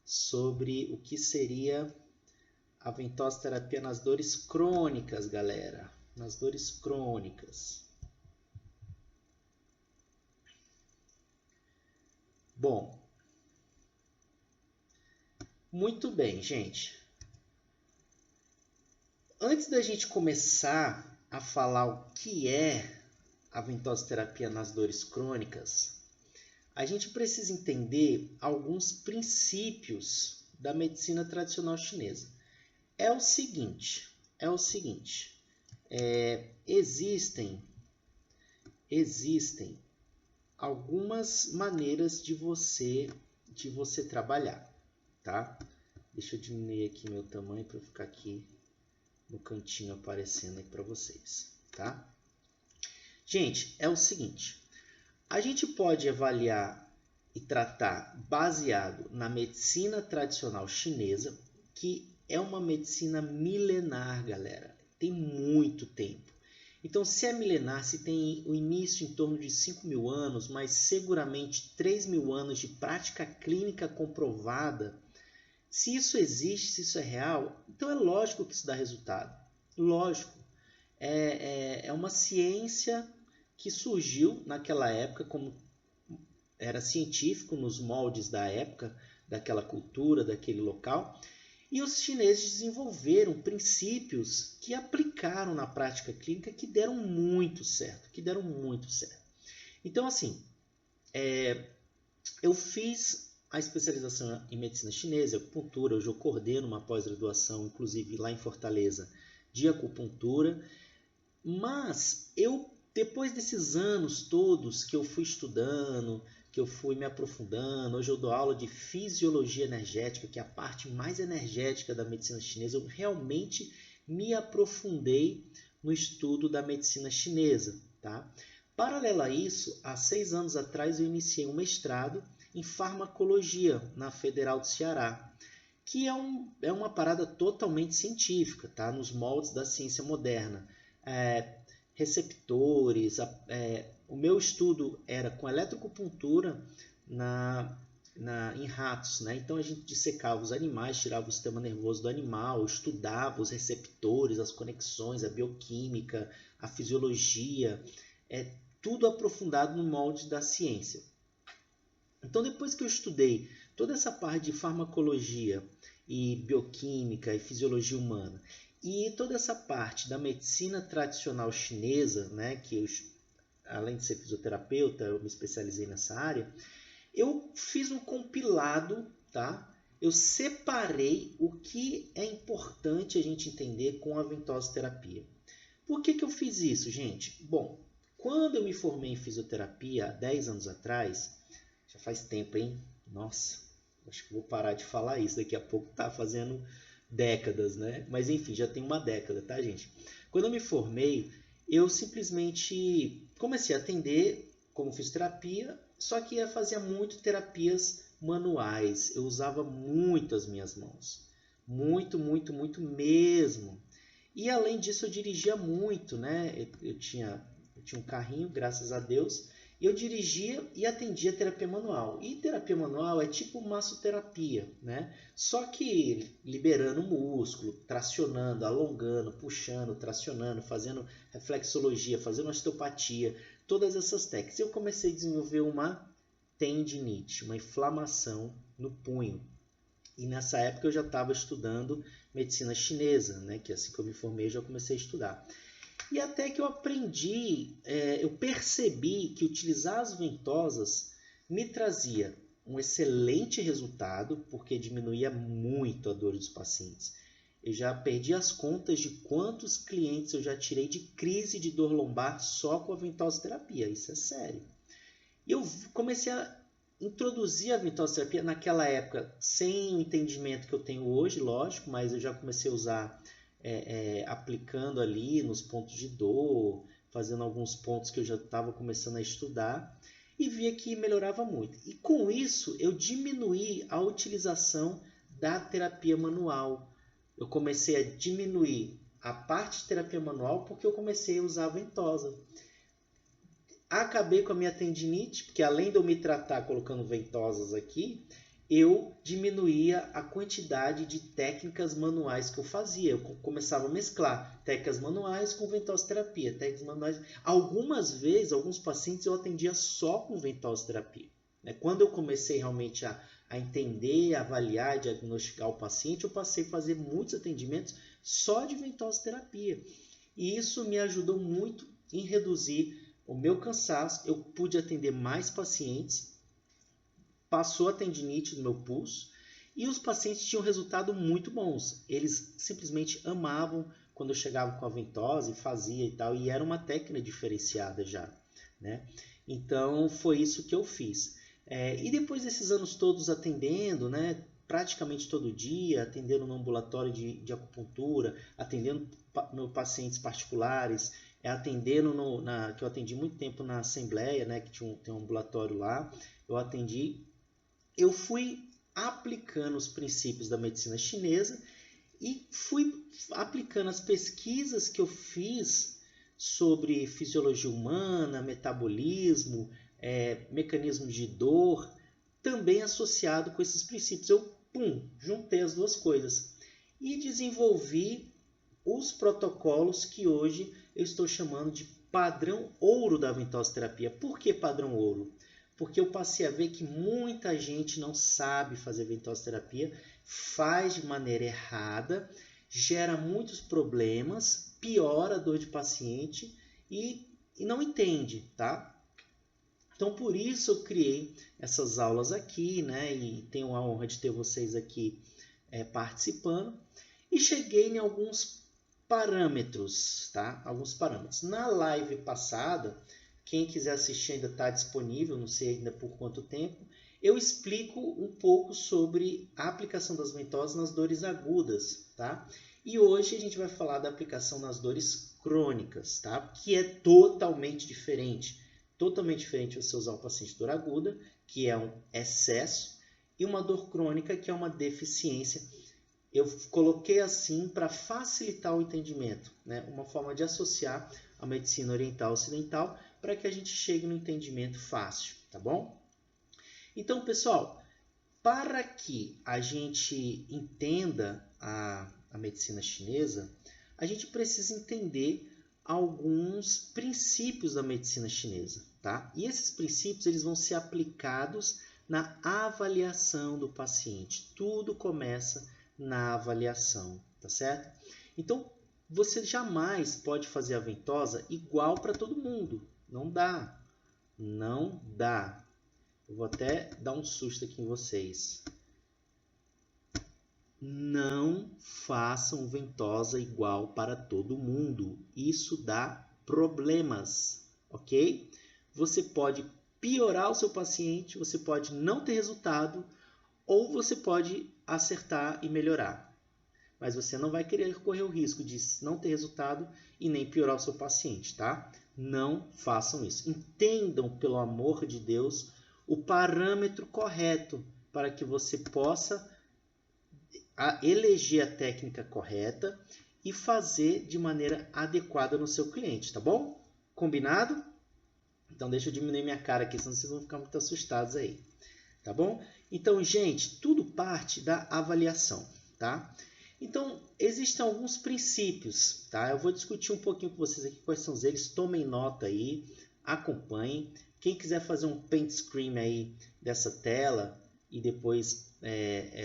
sobre o que seria a ventosoterapia nas dores crônicas, galera. Nas dores crônicas. Bom, muito bem, gente. Antes da gente começar a falar o que é a ventosoterapia nas dores crônicas, a gente precisa entender alguns princípios da medicina tradicional chinesa. É o seguinte, existem algumas maneiras de você trabalhar, tá? Deixa eu diminuir aqui meu tamanho para ficar aqui no cantinho aparecendo aí para vocês, tá? Gente, é o seguinte, a gente pode avaliar e tratar baseado na medicina tradicional chinesa, que é uma medicina milenar, galera. Tem muito tempo. Então, se é milenar, se tem o início em torno de 5.000 anos, mas seguramente 3.000 anos de prática clínica comprovada, se isso existe, se isso é real, então é lógico que isso dá resultado. Lógico. É uma ciência que surgiu naquela época, como era científico nos moldes da época, daquela cultura, daquele local. E os chineses desenvolveram princípios que aplicaram na prática clínica que deram muito certo. Então, assim, eu fiz a especialização em medicina chinesa, acupuntura. Hoje eu coordeno uma pós-graduação, inclusive lá em Fortaleza, de acupuntura. Mas depois desses anos todos que eu fui estudando, que eu fui me aprofundando, hoje eu dou aula de fisiologia energética, que é a parte mais energética da medicina chinesa. Eu realmente me aprofundei no estudo da medicina chinesa, tá? Paralelo a isso, há 6 anos atrás eu iniciei um mestrado em farmacologia na Federal do Ceará, que é uma parada totalmente científica, tá? Nos moldes da ciência moderna. Receptores, o meu estudo era com eletroacupuntura em ratos, né? Então a gente dissecava os animais, tirava o sistema nervoso do animal, estudava os receptores, as conexões, a bioquímica, a fisiologia, tudo aprofundado no molde da ciência. Então, depois que eu estudei toda essa parte de farmacologia e bioquímica e fisiologia humana, e toda essa parte da medicina tradicional chinesa, né, que eu, além de ser fisioterapeuta, eu me especializei nessa área, eu fiz um compilado, tá? Eu separei o que é importante a gente entender com a ventosoterapia. Por que eu fiz isso, gente? Bom, quando eu me formei em fisioterapia há 10 anos atrás, já faz tempo, hein? Nossa, acho que vou parar de falar isso, daqui a pouco tá fazendo décadas, né? Mas enfim, já tem uma década, tá, gente? Quando eu me formei, eu simplesmente comecei a atender como fisioterapia, só que eu fazia muito terapias manuais. Eu usava muito as minhas mãos. Muito mesmo. E além disso, eu dirigia muito, né? Eu tinha um carrinho, graças a Deus, e eu dirigia e atendia terapia manual. E terapia manual é tipo massoterapia, né? Só que liberando o músculo, tracionando, alongando, puxando, tracionando, fazendo reflexologia, fazendo osteopatia, todas essas técnicas. Eu comecei a desenvolver uma tendinite, uma inflamação no punho. E nessa época eu já estava estudando medicina chinesa, né? Que assim que eu me formei eu já comecei a estudar. E até que eu aprendi, eu percebi que utilizar as ventosas me trazia um excelente resultado, porque diminuía muito a dor dos pacientes. Eu já perdi as contas de quantos clientes eu já tirei de crise de dor lombar só com a ventosoterapia, isso é sério. E eu comecei a introduzir a ventosoterapia naquela época, sem o entendimento que eu tenho hoje, lógico, mas eu já comecei a usar aplicando ali nos pontos de dor, fazendo alguns pontos que eu já estava começando a estudar e via que melhorava muito. E com isso eu diminuí a utilização da terapia manual. Eu comecei a diminuir a parte de terapia manual porque eu comecei a usar a ventosa. Acabei com a minha tendinite, porque além de eu me tratar colocando ventosas aqui, eu diminuía a quantidade de técnicas manuais que eu fazia. Eu começava a mesclar técnicas manuais com ventosoterapia. Técnicas manuais. Algumas vezes, alguns pacientes eu atendia só com ventosoterapia. Quando eu comecei realmente a entender, avaliar, diagnosticar o paciente, eu passei a fazer muitos atendimentos só de ventosoterapia. E isso me ajudou muito em reduzir o meu cansaço. Eu pude atender mais pacientes, passou a tendinite no meu pulso e os pacientes tinham resultados muito bons. Eles simplesmente amavam quando eu chegava com a ventosa e fazia e tal, e era uma técnica diferenciada já, né? Então foi isso que eu fiz. E depois desses anos todos atendendo, né, praticamente todo dia, atendendo no ambulatório de acupuntura, atendendo meus pacientes particulares, atendendo que eu atendi muito tempo na Assembleia, né, que tem um ambulatório lá, eu fui aplicando os princípios da medicina chinesa e fui aplicando as pesquisas que eu fiz sobre fisiologia humana, metabolismo, mecanismos de dor, também associado com esses princípios. Eu, juntei as duas coisas e desenvolvi os protocolos que hoje eu estou chamando de padrão ouro da ventosoterapia. Por que padrão ouro? Porque eu passei a ver que muita gente não sabe fazer ventosoterapia, faz de maneira errada, gera muitos problemas, piora a dor de paciente e não entende, tá? Então, por isso eu criei essas aulas aqui, né? E tenho a honra de ter vocês aqui participando. E cheguei em alguns parâmetros, tá? Alguns parâmetros. Na live passada, quem quiser assistir ainda está disponível, não sei ainda por quanto tempo, eu explico um pouco sobre a aplicação das ventosas nas dores agudas, tá? E hoje a gente vai falar da aplicação nas dores crônicas, tá? Que é totalmente diferente. Totalmente diferente você usar um paciente de dor aguda, que é um excesso, e uma dor crônica, que é uma deficiência. Eu coloquei assim para facilitar o entendimento, né? Uma forma de associar a medicina oriental ocidental para que a gente chegue no entendimento fácil, tá bom? Então, pessoal, para que a gente entenda a medicina chinesa, a gente precisa entender alguns princípios da medicina chinesa, tá? E esses princípios eles vão ser aplicados na avaliação do paciente. Tudo começa na avaliação, tá certo? Então, você jamais pode fazer a ventosa igual para todo mundo. Não dá. Não dá. Eu vou até dar um susto aqui em vocês. Não façam ventosa igual para todo mundo. Isso dá problemas, ok? Você pode piorar o seu paciente, você pode não ter resultado, ou você pode acertar e melhorar. Mas você não vai querer correr o risco de não ter resultado e nem piorar o seu paciente, tá? Não façam isso. Entendam, pelo amor de Deus, o parâmetro correto para que você possa eleger a técnica correta e fazer de maneira adequada no seu cliente, tá bom? Combinado? Então deixa eu diminuir minha cara aqui, senão vocês vão ficar muito assustados aí, tá bom? Então, gente, tudo parte da avaliação, tá? Então, existem alguns princípios, tá? Eu vou discutir um pouquinho com vocês aqui quais são eles, tomem nota aí, acompanhem. Quem quiser fazer um paint screen aí dessa tela e depois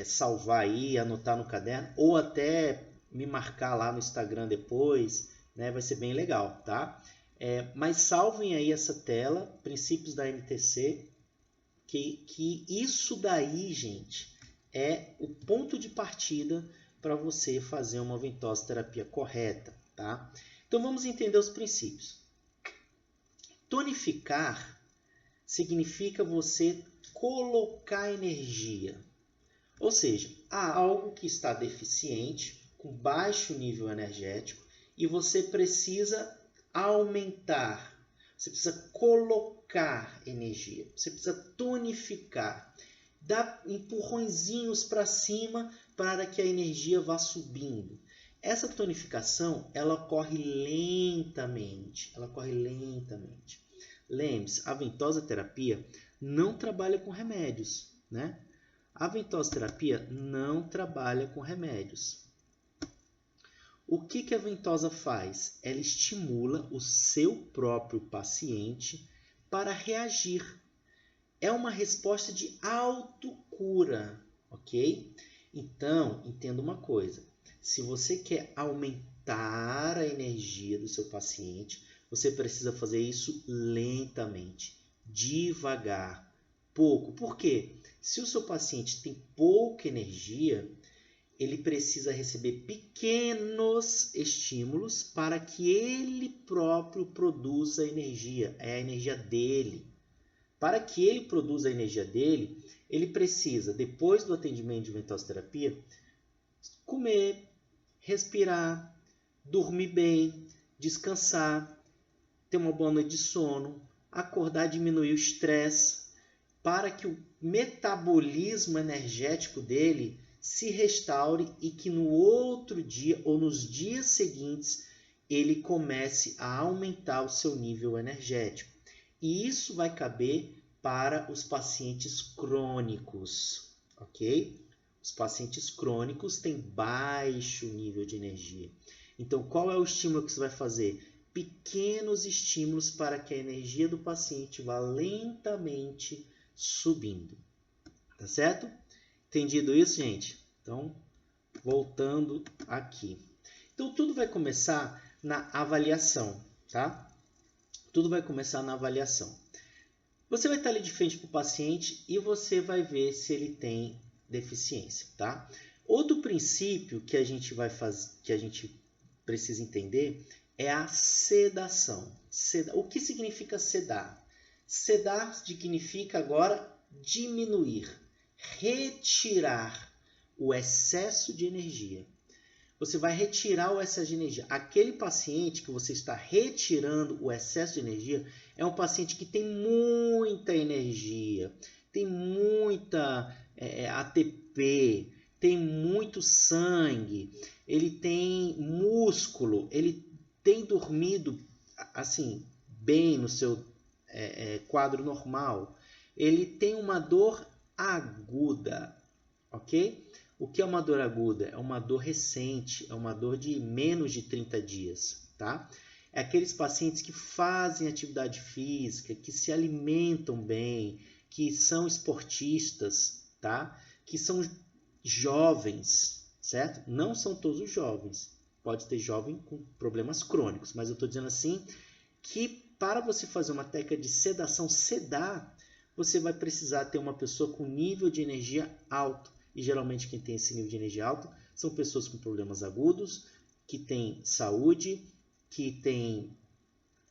salvar aí, anotar no caderno, ou até me marcar lá no Instagram depois, né? Vai ser bem legal, tá? Mas salvem aí essa tela, princípios da MTC, que isso daí, gente, é o ponto de partida para você fazer uma ventosoterapia correta, tá? Então vamos entender os princípios. Tonificar significa você colocar energia. Ou seja, há algo que está deficiente, com baixo nível energético, e você precisa aumentar. Você precisa colocar energia. Você precisa tonificar. Dar empurrõezinhos para cima para que a energia vá subindo. Essa tonificação, ela ocorre lentamente. Lembre-se, a ventosoterapia não trabalha com remédios, né? A ventosoterapia não trabalha com remédios. O que a ventosa faz? Ela estimula o seu próprio paciente para reagir. É uma resposta de autocura, ok? Então, entenda uma coisa. Se você quer aumentar a energia do seu paciente, você precisa fazer isso lentamente, devagar, pouco. Por quê? Se o seu paciente tem pouca energia, ele precisa receber pequenos estímulos para que ele próprio produza energia. É a energia dele. Para que ele produza a energia dele, ele precisa, depois do atendimento de ventosoterapia, comer, respirar, dormir bem, descansar, ter uma boa noite de sono, acordar, diminuir o estresse, para que o metabolismo energético dele se restaure e que no outro dia ou nos dias seguintes ele comece a aumentar o seu nível energético. E isso vai caber para os pacientes crônicos, ok? Os pacientes crônicos têm baixo nível de energia. Então, qual é o estímulo que você vai fazer? Pequenos estímulos para que a energia do paciente vá lentamente subindo. Tá certo? Entendido isso, gente? Então, voltando aqui. Então, tudo vai começar na avaliação, tá? Tudo vai começar na avaliação. Você vai estar ali de frente para o paciente e você vai ver se ele tem deficiência, tá? Outro princípio que a gente vai fazer, que a gente precisa entender é a sedação. O que significa sedar? Sedar significa agora diminuir, retirar o excesso de energia. Você vai retirar o excesso de energia. Aquele paciente que você está retirando o excesso de energia é um paciente que tem muita energia, tem muita ATP, tem muito sangue, ele tem músculo, ele tem dormido assim bem no seu quadro normal, ele tem uma dor aguda, ok? O que é uma dor aguda? É uma dor recente, é uma dor de menos de 30 dias, tá? É aqueles pacientes que fazem atividade física, que se alimentam bem, que são esportistas, tá? Que são jovens, certo? Não são todos os jovens. Pode ter jovem com problemas crônicos, mas eu estou dizendo assim que para você fazer uma técnica de sedação, sedar, você vai precisar ter uma pessoa com nível de energia alto. E geralmente quem tem esse nível de energia alto são pessoas com problemas agudos, que têm saúde, que têm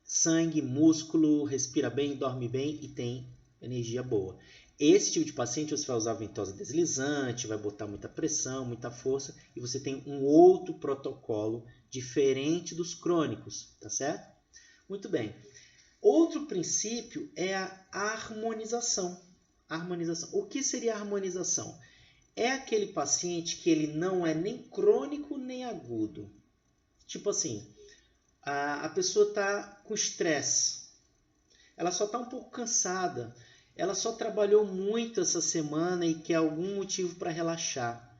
sangue, músculo, respira bem, dorme bem e tem energia boa. Esse tipo de paciente você vai usar ventosa deslizante, vai botar muita pressão, muita força e você tem um outro protocolo diferente dos crônicos, tá certo? Muito bem. Outro princípio é a harmonização. O que seria a harmonização? É aquele paciente que ele não é nem crônico nem agudo. Tipo assim, a pessoa está com estresse, ela só está um pouco cansada, ela só trabalhou muito essa semana e quer algum motivo para relaxar.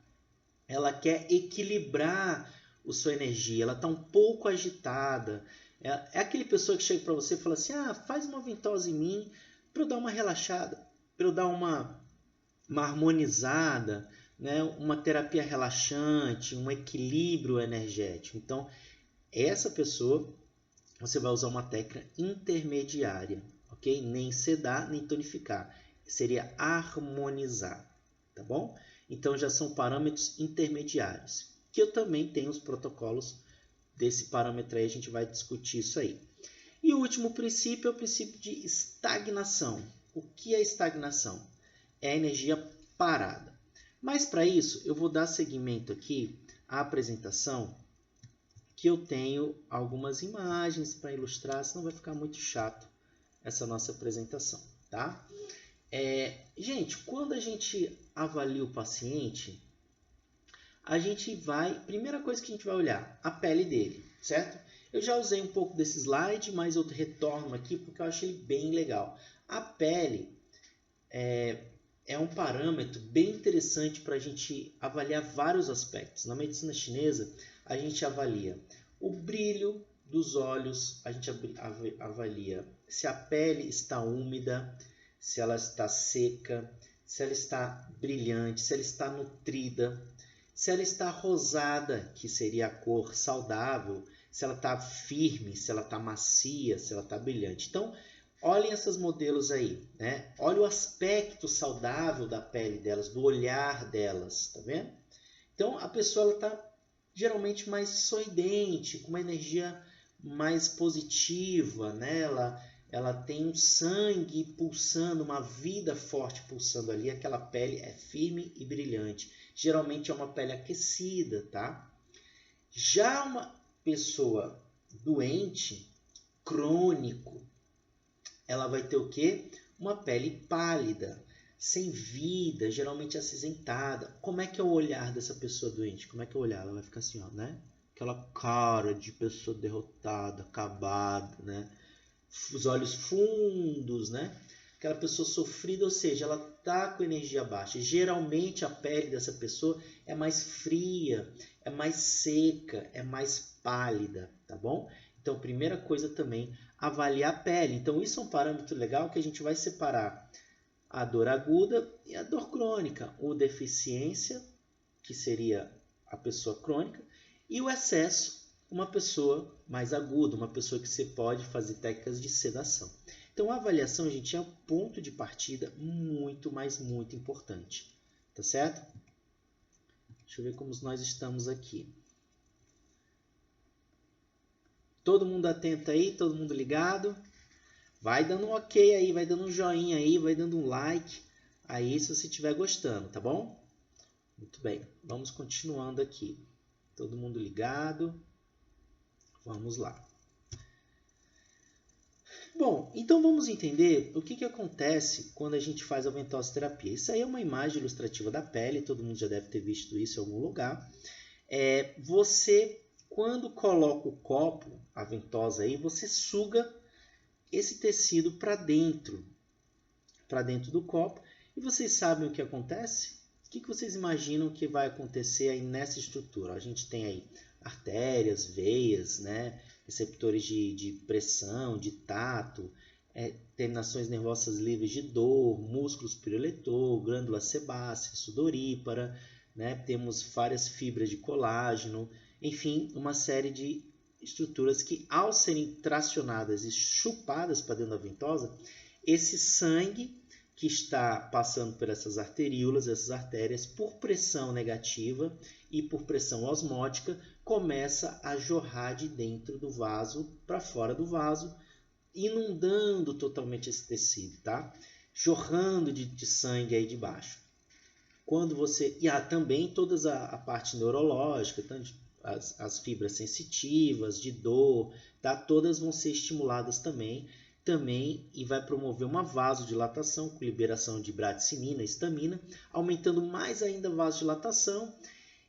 Ela quer equilibrar a sua energia, ela está um pouco agitada. É aquele pessoa que chega para você e fala assim, faz uma ventosa em mim para eu dar uma relaxada, para eu dar uma harmonizada, né? Uma terapia relaxante, um equilíbrio energético. Então, essa pessoa, você vai usar uma técnica intermediária, ok? Nem sedar, nem tonificar. Seria harmonizar, tá bom? Então, já são parâmetros intermediários, que eu também tenho os protocolos desse parâmetro aí, a gente vai discutir isso aí. E o último princípio é o princípio de estagnação. O que é estagnação? É a energia parada. Mas para isso, eu vou dar seguimento aqui à apresentação, que eu tenho algumas imagens para ilustrar, senão vai ficar muito chato essa nossa apresentação, tá? Gente, quando a gente avalia o paciente, a gente vai... Primeira coisa que a gente vai olhar, a pele dele, certo? Eu já usei um pouco desse slide, mas eu retorno aqui porque eu achei bem legal. A pele é um parâmetro bem interessante para a gente avaliar vários aspectos. Na medicina chinesa, a gente avalia o brilho dos olhos, a gente avalia se a pele está úmida, se ela está seca, se ela está brilhante, se ela está nutrida, se ela está rosada, que seria a cor saudável, se ela está firme, se ela está macia, se ela está brilhante. Então, olhem esses modelos aí, né? Olha o aspecto saudável da pele delas, do olhar delas, tá vendo? Então, a pessoa está geralmente mais sorridente, com uma energia mais positiva, né? Ela tem um sangue pulsando, uma vida forte pulsando ali, aquela pele é firme e brilhante. Geralmente é uma pele aquecida, tá? Já uma pessoa doente, crônico, ela vai ter o quê? Uma pele pálida, sem vida, geralmente acinzentada. Como é que é o olhar dessa pessoa doente? Como é que é o olhar? Ela vai ficar assim, ó, né? Aquela cara de pessoa derrotada, acabada, né? Os olhos fundos, né? Aquela pessoa sofrida, ou seja, ela tá com energia baixa. Geralmente a pele dessa pessoa é mais fria, é mais seca, é mais pálida, tá bom? Então, primeira coisa também, avaliar a pele. Então, isso é um parâmetro legal que a gente vai separar a dor aguda e a dor crônica. O deficiência, que seria a pessoa crônica, e o excesso, uma pessoa mais aguda, uma pessoa que você pode fazer técnicas de sedação. Então, a avaliação, gente, é um ponto de partida muito, mas muito importante. Tá certo? Deixa eu ver como nós estamos aqui. Todo mundo atento aí? Todo mundo ligado? Vai dando um ok aí, vai dando um joinha aí, vai dando um like aí se você estiver gostando, tá bom? Muito bem, vamos continuando aqui. Todo mundo ligado? Vamos lá. Bom, então vamos entender o que acontece quando a gente faz a ventosoterapia. Isso aí é uma imagem ilustrativa da pele, todo mundo já deve ter visto isso em algum lugar. Você, quando coloca o copo, a ventosa aí, você suga esse tecido para dentro do copo. E vocês sabem o que acontece? O que vocês imaginam que vai acontecer aí nessa estrutura? A gente tem aí artérias, veias, né? Receptores de pressão, de tato, terminações nervosas livres de dor, músculo superior-leitor, glândula sebácea, sudorípara, né? Temos várias fibras de colágeno, enfim, uma série de estruturas que, ao serem tracionadas e chupadas para dentro da ventosa, esse sangue que está passando por essas arteríolas, essas artérias, por pressão negativa e por pressão osmótica, começa a jorrar de dentro do vaso para fora do vaso, inundando totalmente esse tecido, tá? Jorrando de sangue aí de baixo. Quando você... E também toda a parte neurológica, tanto as fibras sensitivas, de dor, tá? Todas vão ser estimuladas também, e vai promover uma vasodilatação com liberação de bradicinina, histamina, aumentando mais ainda a vasodilatação.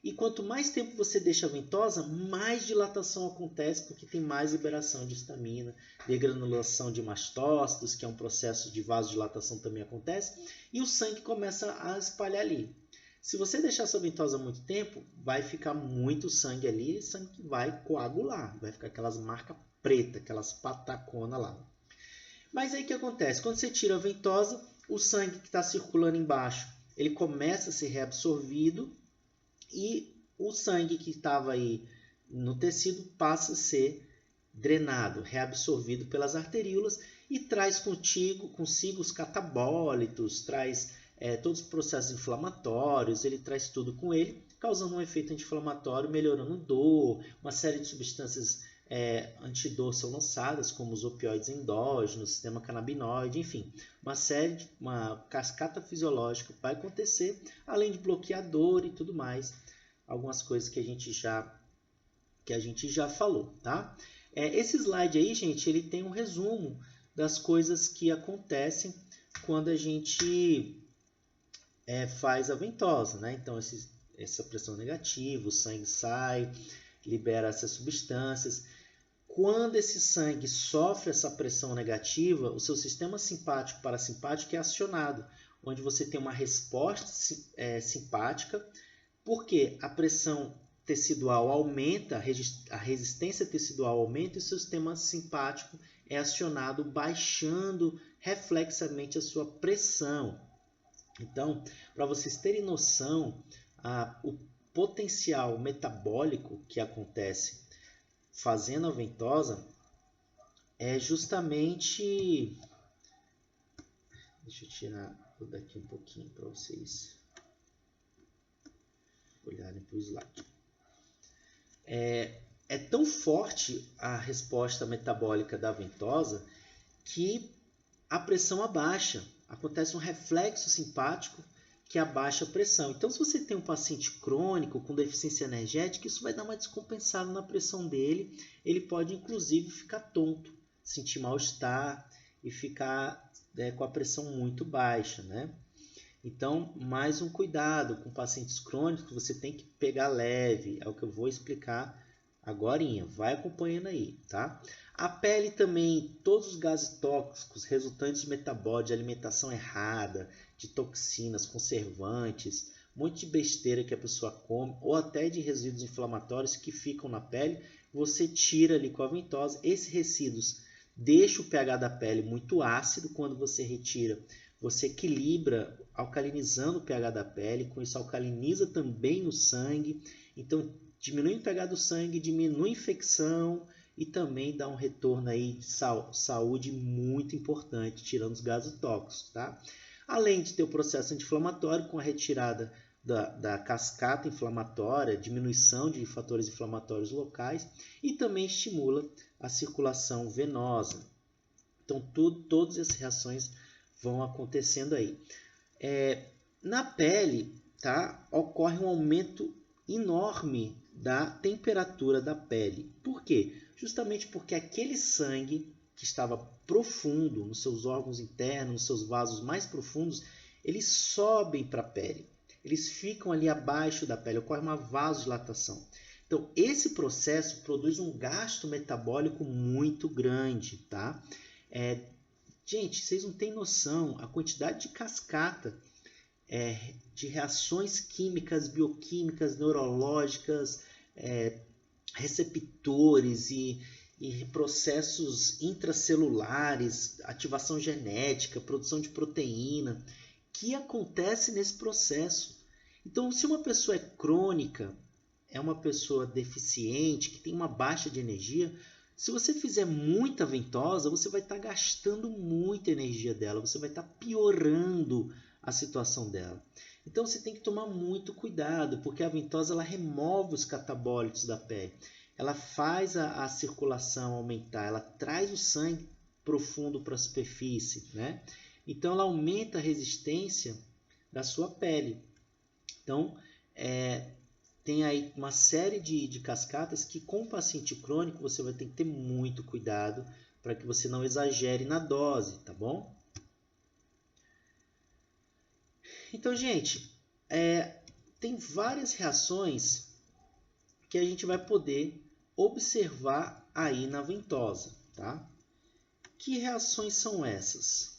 E quanto mais tempo você deixa a ventosa, mais dilatação acontece, porque tem mais liberação de histamina, degranulação de mastócitos, que é um processo de vasodilatação também acontece, e o sangue começa a espalhar ali. Se você deixar essa ventosa muito tempo, vai ficar muito sangue ali, e sangue que vai coagular, vai ficar aquelas marcas pretas, aquelas pataconas lá. Mas aí o que acontece? Quando você tira a ventosa, o sangue que está circulando embaixo, ele começa a ser reabsorvido e o sangue que estava aí no tecido passa a ser drenado, reabsorvido pelas arteríolas e traz consigo os catabólitos, traz todos os processos inflamatórios, ele traz tudo com ele, causando um efeito anti-inflamatório, melhorando dor, uma série de substâncias antidor são lançadas, como os opioides endógenos, sistema canabinoide, enfim, uma cascata fisiológica vai acontecer, além de bloqueador e tudo mais, algumas coisas que a gente já falou, tá? Esse slide aí, gente, ele tem um resumo das coisas que acontecem quando a gente faz a ventosa, né? Então, essa pressão negativa, o sangue sai, libera essas substâncias. Quando esse sangue sofre essa pressão negativa, o seu sistema simpático parasimpático é acionado. onde você tem uma resposta simpática, porque a pressão tecidual aumenta, a resistência tecidual aumenta e o seu sistema simpático é acionado, baixando reflexamente a sua pressão. Então, para vocês terem noção, o potencial metabólico que acontece fazendo a ventosa é justamente... Deixa eu tirar daqui um pouquinho para vocês olharem para o slide. É tão forte a resposta metabólica da ventosa que a pressão abaixa. Acontece um reflexo simpático que abaixa a pressão. Então, se você tem um paciente crônico com deficiência energética, isso vai dar uma descompensada na pressão dele. Ele pode, inclusive, ficar tonto, sentir mal-estar e ficar com a pressão muito baixa, né? Então, mais um cuidado com pacientes crônicos, você tem que pegar leve, é o que eu vou explicar agorinha, vai acompanhando aí, tá? A pele também, todos os gases tóxicos resultantes de metabólico, de alimentação errada, de toxinas, conservantes, um monte de besteira que a pessoa come, ou até de resíduos inflamatórios que ficam na pele, você tira ali com a ventosa. Esses resíduos deixam o pH da pele muito ácido. Quando você retira, você equilibra alcalinizando o pH da pele, com isso alcaliniza também o sangue, então diminui o pH do sangue, diminui a infecção e também dá um retorno aí de saúde muito importante, tirando os gases tóxicos, tá? Além de ter o processo anti-inflamatório com a retirada da cascata inflamatória, diminuição de fatores inflamatórios locais e também estimula a circulação venosa. Então, todas essas reações vão acontecendo aí. Na pele, tá, ocorre um aumento enorme da temperatura da pele. Por quê? Justamente porque aquele sangue que estava profundo nos seus órgãos internos, nos seus vasos mais profundos, eles sobem para a pele. Eles ficam ali abaixo da pele, ocorre uma vasodilatação. Então, esse processo produz um gasto metabólico muito grande, tá? Gente, vocês não têm noção a quantidade de cascata, de reações químicas, bioquímicas, neurológicas, receptores e processos intracelulares, ativação genética, produção de proteína, que acontece nesse processo. Então, se uma pessoa é crônica, é uma pessoa deficiente, que tem uma baixa de energia, se você fizer muita ventosa, você vai estar gastando muita energia dela, você vai estar piorando a situação dela. Então você tem que tomar muito cuidado, porque a ventosa ela remove os catabólitos da pele, ela faz a circulação aumentar, ela traz o sangue profundo para a superfície, né? Então ela aumenta a resistência da sua pele. Então tem aí uma série de cascatas que com o paciente crônico você vai ter que ter muito cuidado para que você não exagere na dose, tá bom? Então, gente, tem várias reações que a gente vai poder observar aí na ventosa, tá? Que reações são essas?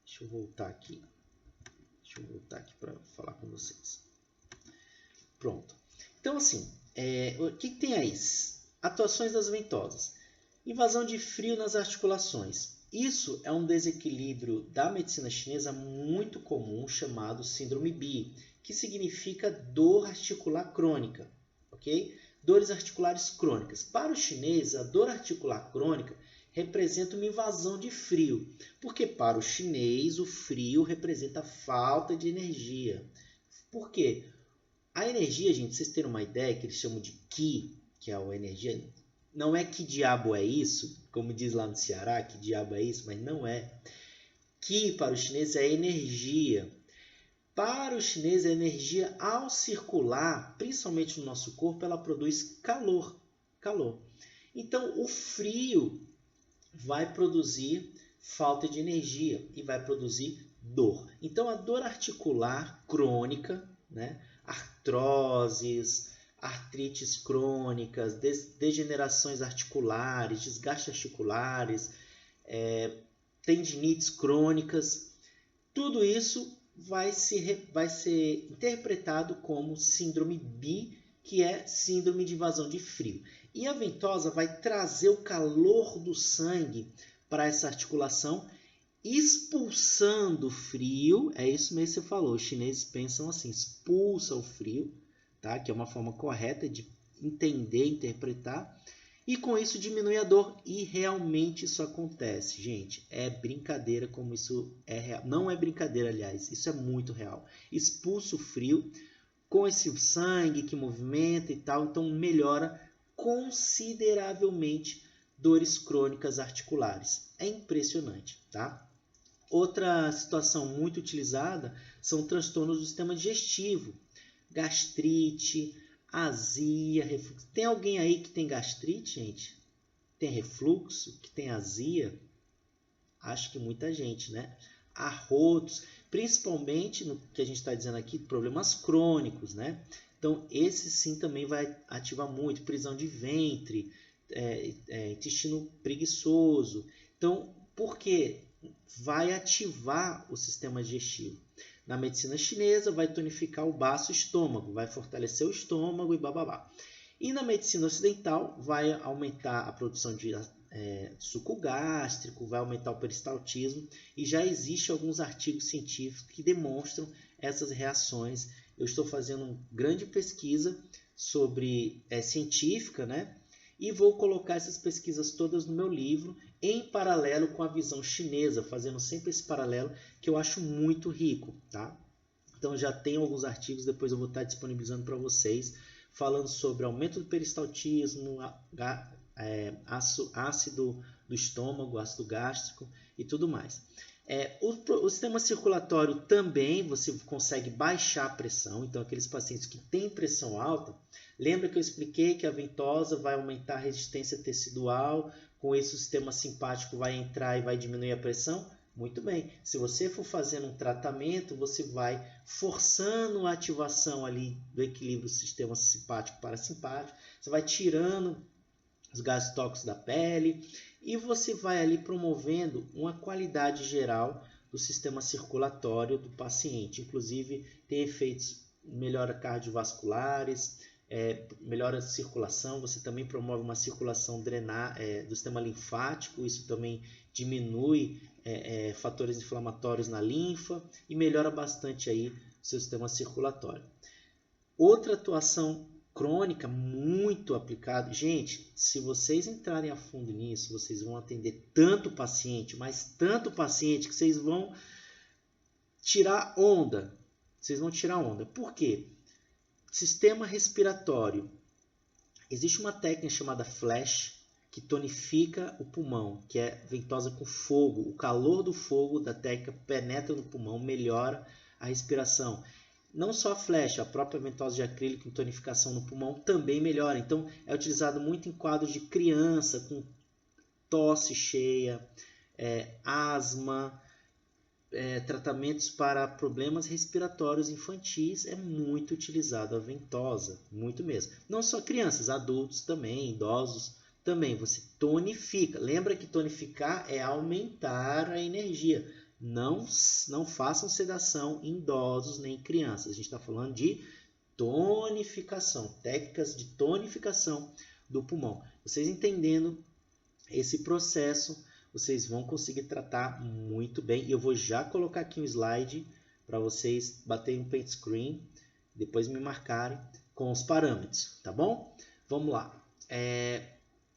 Deixa eu voltar aqui para falar com vocês. Pronto. Então, assim, o que tem aí? Atuações das ventosas. Invasão de frio nas articulações. Isso é um desequilíbrio da medicina chinesa muito comum, chamado síndrome Bi, que significa dor articular crônica, ok? Dores articulares crônicas. Para o chinês, a dor articular crônica representa uma invasão de frio, porque para o chinês o frio representa falta de energia. Por quê? A energia, gente, vocês terem uma ideia, que eles chamam de Qi, que é a energia, não é que diabo é isso, como diz lá no Ceará, que diabo é isso, mas não é. Qi para o chinês é energia. Para o chinês, a energia ao circular, principalmente no nosso corpo, ela produz calor. Então, o frio vai produzir falta de energia e vai produzir dor. Então, a dor articular crônica, né? Artroses, artrites crônicas, degenerações articulares, desgastes articulares, tendinites crônicas, Tudo isso vai ser interpretado como síndrome BI, que é síndrome de invasão de frio. E a ventosa vai trazer o calor do sangue para essa articulação, expulsando o frio. É isso mesmo que você falou, os chineses pensam assim, expulsa o frio, tá? Que é uma forma correta de entender, interpretar. E com isso diminui a dor, e realmente isso acontece, gente. É brincadeira como isso é real. Não é brincadeira, aliás, isso é muito real. Expulsa o frio com esse sangue que movimenta e tal, então melhora consideravelmente dores crônicas articulares. É impressionante, tá? Outra situação muito utilizada são transtornos do sistema digestivo, gastrite, azia, refluxo. Tem alguém aí que tem gastrite, gente? Tem refluxo? Que tem azia? Acho que muita gente, né? Arrotos, principalmente no que a gente está dizendo aqui, problemas crônicos, né? Então, esse sim também vai ativar muito, prisão de ventre, intestino preguiçoso. Então, por quê? Vai ativar o sistema digestivo. Na medicina chinesa, vai tonificar o baço estômago, vai fortalecer o estômago e bababá. E na medicina ocidental, vai aumentar a produção de suco gástrico, vai aumentar o peristaltismo, e já existem alguns artigos científicos que demonstram essas reações. Eu estou fazendo uma grande pesquisa científica, né? E vou colocar essas pesquisas todas no meu livro, em paralelo com a visão chinesa, fazendo sempre esse paralelo, que eu acho muito rico, tá? Então já tem alguns artigos, depois eu vou estar disponibilizando para vocês, falando sobre aumento do peristaltismo, ácido do estômago, ácido gástrico e tudo mais. O sistema circulatório também, você consegue baixar a pressão, então aqueles pacientes que têm pressão alta, lembra que eu expliquei que a ventosa vai aumentar a resistência tecidual, com isso o sistema simpático vai entrar e vai diminuir a pressão? Muito bem, se você for fazendo um tratamento, você vai forçando a ativação ali do equilíbrio do sistema simpático-parasimpático, você vai tirando os gases tóxicos da pele e você vai ali promovendo uma qualidade geral do sistema circulatório do paciente. Inclusive tem efeitos, melhora cardiovasculares, melhora a circulação, você também promove uma circulação do sistema linfático, isso também diminui fatores inflamatórios na linfa e melhora bastante aí o seu sistema circulatório. Outra atuação crônica muito aplicada, gente, se vocês entrarem a fundo nisso, vocês vão atender tanto paciente, mas tanto paciente que vocês vão tirar onda. Por quê? Sistema respiratório. Existe uma técnica chamada flash que tonifica o pulmão, que é ventosa com fogo. O calor do fogo da técnica penetra no pulmão, melhora a respiração. Não só a flash, a própria ventosa de acrílico em tonificação no pulmão também melhora. Então, é utilizado muito em quadros de criança com tosse cheia, asma, tratamentos para problemas respiratórios infantis, é muito utilizado a ventosa, muito mesmo. Não só crianças, adultos também, idosos também. Você tonifica. Lembra que tonificar é aumentar a energia. Não façam sedação em idosos nem em crianças. A gente está falando de tonificação, técnicas de tonificação do pulmão. Vocês entendendo esse processo, vocês vão conseguir tratar muito bem. E eu vou já colocar aqui um slide para vocês baterem um paint screen, depois me marcarem com os parâmetros, tá bom? Vamos lá.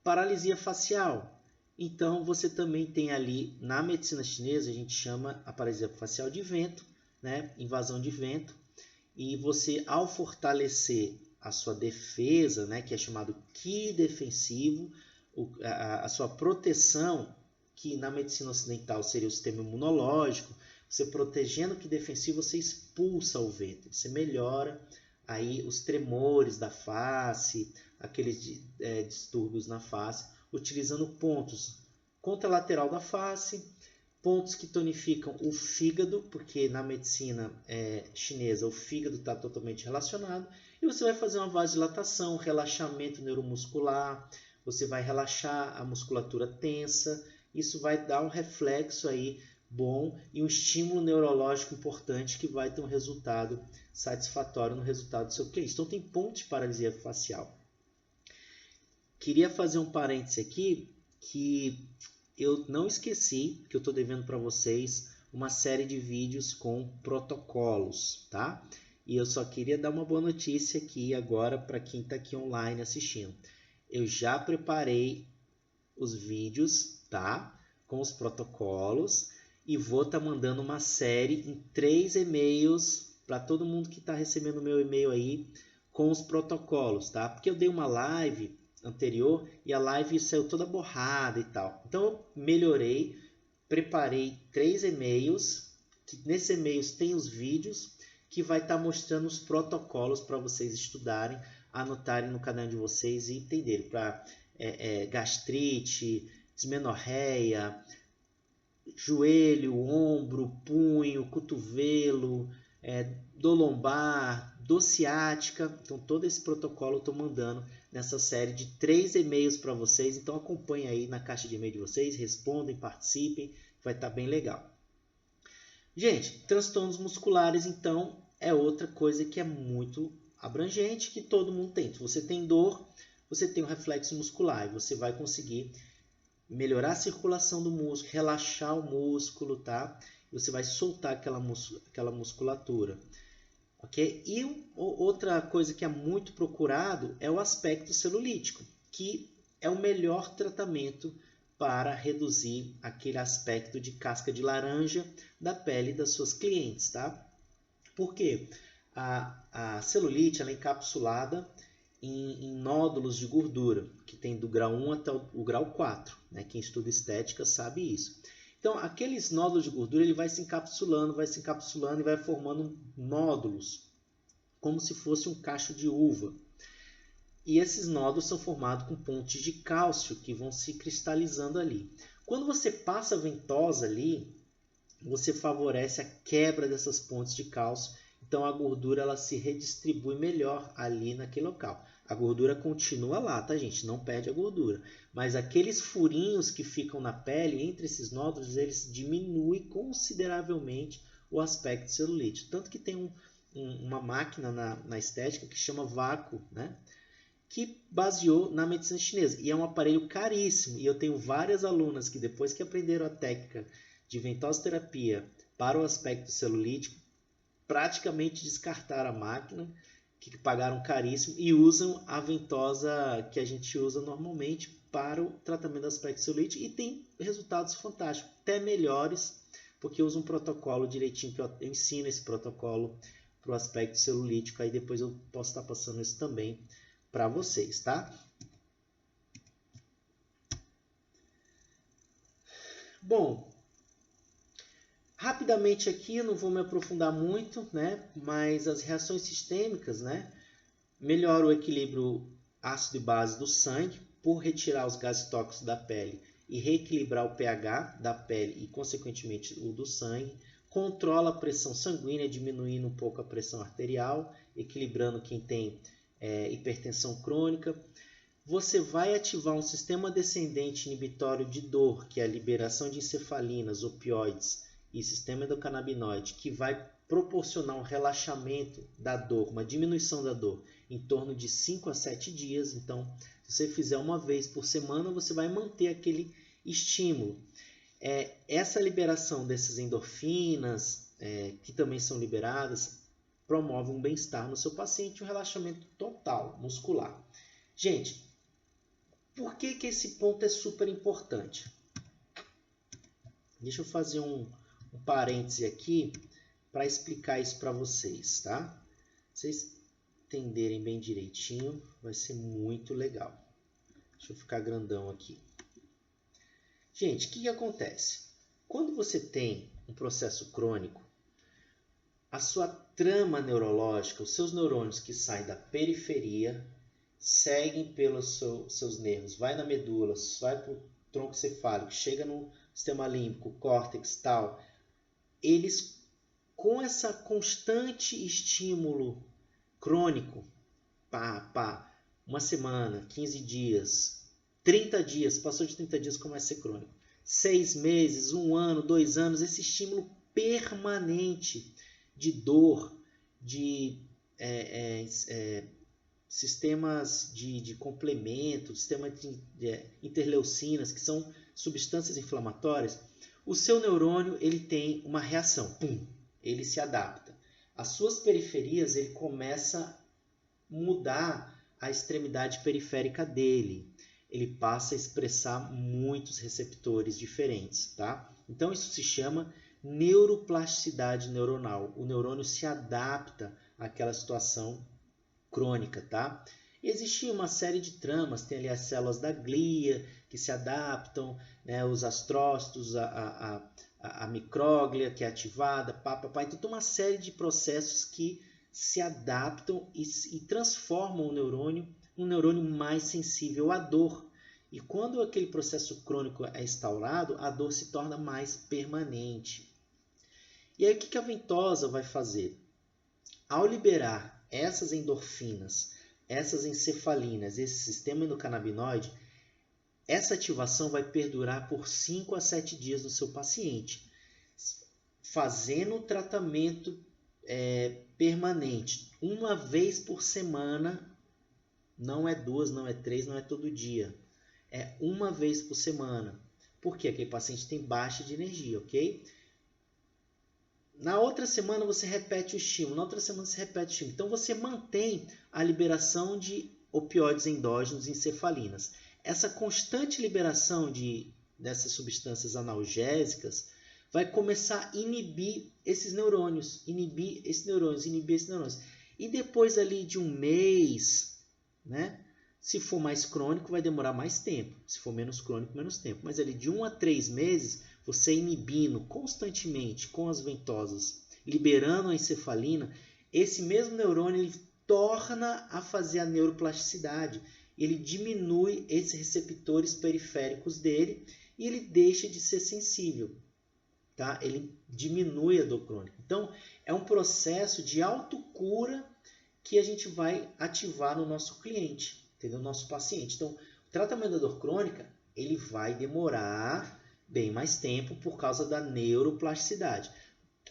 Paralisia facial. Então, você também tem ali, na medicina chinesa, a gente chama a paralisia facial de vento, né? Invasão de vento. E você, ao fortalecer a sua defesa, né? Que é chamado Qi defensivo, a sua proteção, que na medicina ocidental seria o sistema imunológico, você protegendo o Qi defensivo, você expulsa o vento, você melhora aí os tremores da face, aqueles distúrbios na face, utilizando pontos contralateral da face, pontos que tonificam o fígado, porque na medicina chinesa o fígado está totalmente relacionado, e você vai fazer uma vasodilatação, relaxamento neuromuscular, você vai relaxar a musculatura tensa, isso vai dar um reflexo aí bom e um estímulo neurológico importante que vai ter um resultado satisfatório no resultado do seu cliente. Então tem pontos de paralisia facial. Queria fazer um parêntese aqui que eu não esqueci, que eu estou devendo para vocês uma série de vídeos com protocolos, tá? E eu só queria dar uma boa notícia aqui agora para quem está aqui online assistindo. Eu já preparei os vídeos, tá? Com os protocolos e vou estar mandando uma série em 3 e-mails para todo mundo que está recebendo o meu e-mail aí com os protocolos, tá? Porque eu dei uma live anterior e a live saiu toda borrada e tal. Então eu melhorei, preparei 3 e-mails, que nesses e-mails tem os vídeos que vai estar mostrando os protocolos para vocês estudarem, anotarem no caderno de vocês e entenderem para gastrite, dismenorreia, joelho, ombro, punho, cotovelo, dor lombar, dor ciática. Então todo esse protocolo eu estou mandando nessa série de 3 e-mails para vocês. Então acompanhem aí na caixa de e-mail de vocês, respondem, participem, vai estar bem legal. Gente, transtornos musculares então é outra coisa que é muito abrangente, que todo mundo tem. Se você tem dor, você tem um reflexo muscular e você vai conseguir melhorar a circulação do músculo, relaxar o músculo, tá? Você vai soltar aquela musculatura, ok? E outra coisa que é muito procurado é o aspecto celulítico, que é o melhor tratamento para reduzir aquele aspecto de casca de laranja da pele das suas clientes, tá? Por quê? A celulite ela é encapsulada em nódulos de gordura, que tem do grau 1 até o grau 4. Né? Quem estuda estética sabe isso. Então, aqueles nódulos de gordura ele vai se encapsulando e vai formando nódulos, como se fosse um cacho de uva. E esses nódulos são formados com pontes de cálcio que vão se cristalizando ali. Quando você passa a ventosa ali, você favorece a quebra dessas pontes de cálcio. Então a gordura ela se redistribui melhor ali naquele local. A gordura continua lá, tá, gente? Não perde a gordura. Mas aqueles furinhos que ficam na pele, entre esses nódulos, eles diminuem consideravelmente o aspecto celulite. Tanto que tem uma máquina na estética que chama vácuo, né? Que baseou na medicina chinesa. E é um aparelho caríssimo. E eu tenho várias alunas que depois que aprenderam a técnica de ventosoterapia para o aspecto celulítico, praticamente descartaram a máquina, que pagaram caríssimo, e usam a ventosa que a gente usa normalmente para o tratamento do aspecto celulite e tem resultados fantásticos, até melhores, porque usa um protocolo direitinho, que eu ensino esse protocolo para o aspecto celulítico, aí depois eu posso estar passando isso também para vocês, tá? Bom, rapidamente aqui, eu não vou me aprofundar muito, né? Mas as reações sistêmicas, né? Melhoram o equilíbrio ácido e base do sangue por retirar os gases tóxicos da pele e reequilibrar o pH da pele e, consequentemente, o do sangue. Controla a pressão sanguínea, diminuindo um pouco a pressão arterial, equilibrando quem tem hipertensão crônica. Você vai ativar um sistema descendente inibitório de dor, que é a liberação de encefalinas, opioides, e sistema endocannabinoide, que vai proporcionar um relaxamento da dor, uma diminuição da dor, em torno de 5 a 7 dias. Então, se você fizer uma vez por semana, você vai manter aquele estímulo. Essa liberação dessas endorfinas, que também são liberadas, promove um bem-estar no seu paciente, um relaxamento total muscular. Gente, por que esse ponto é super importante? Deixa eu fazer um parêntese aqui para explicar isso para vocês, tá? Vocês entenderem bem direitinho, vai ser muito legal. Deixa eu ficar grandão aqui. Gente, o que acontece? Quando você tem um processo crônico, a sua trama neurológica, os seus neurônios que saem da periferia, seguem pelos seus nervos, vai na medula, vai para o tronco cefálico, chega no sistema límbico, córtex, tal. Eles, com essa constante estímulo crônico, uma semana, 15 dias, 30 dias, passou de 30 dias, começa a ser crônico. 6 meses, 1 ano, 2 anos, esse estímulo permanente de dor, de sistemas de complemento, sistema de interleucinas, que são substâncias inflamatórias, o seu neurônio ele tem uma reação, pum, ele se adapta. As suas periferias, ele começa a mudar a extremidade periférica dele. Ele passa a expressar muitos receptores diferentes, tá? Então isso se chama neuroplasticidade neuronal. O neurônio se adapta àquela situação crônica, tá? E existe uma série de tramas, tem ali as células da glia que se adaptam, né? Os astrócitos, a micróglia que é ativada, então tem uma série de processos que se adaptam e transformam o neurônio num neurônio mais sensível à dor. E quando aquele processo crônico é instaurado, a dor se torna mais permanente. E aí o que a ventosa vai fazer? Ao liberar essas endorfinas, essas encefalinas, esse sistema endocannabinoide, essa ativação vai perdurar por 5 a 7 dias no seu paciente, fazendo o tratamento permanente, uma vez por semana, não é 2, não é 3, não é todo dia, é uma vez por semana, porque aquele paciente tem baixa de energia, ok? Na outra semana você repete o estímulo, na outra semana você repete o estímulo. Então você mantém a liberação de opioides endógenos e encefalinas. Essa constante liberação dessas substâncias analgésicas vai começar a inibir esses neurônios, inibir esses neurônios. E depois ali de 1 mês, né? Se for mais crônico, vai demorar mais tempo. Se for menos crônico, menos tempo. Mas ali de 1 a 3 meses, você inibindo constantemente com as ventosas, liberando a encefalina, esse mesmo neurônio ele torna a fazer a neuroplasticidade. Ele diminui esses receptores periféricos dele e ele deixa de ser sensível. Tá? Ele diminui a dor crônica. Então, é um processo de autocura que a gente vai ativar no nosso cliente, entendeu? No nosso paciente. Então, o tratamento da dor crônica, ele vai demorar bem mais tempo por causa da neuroplasticidade.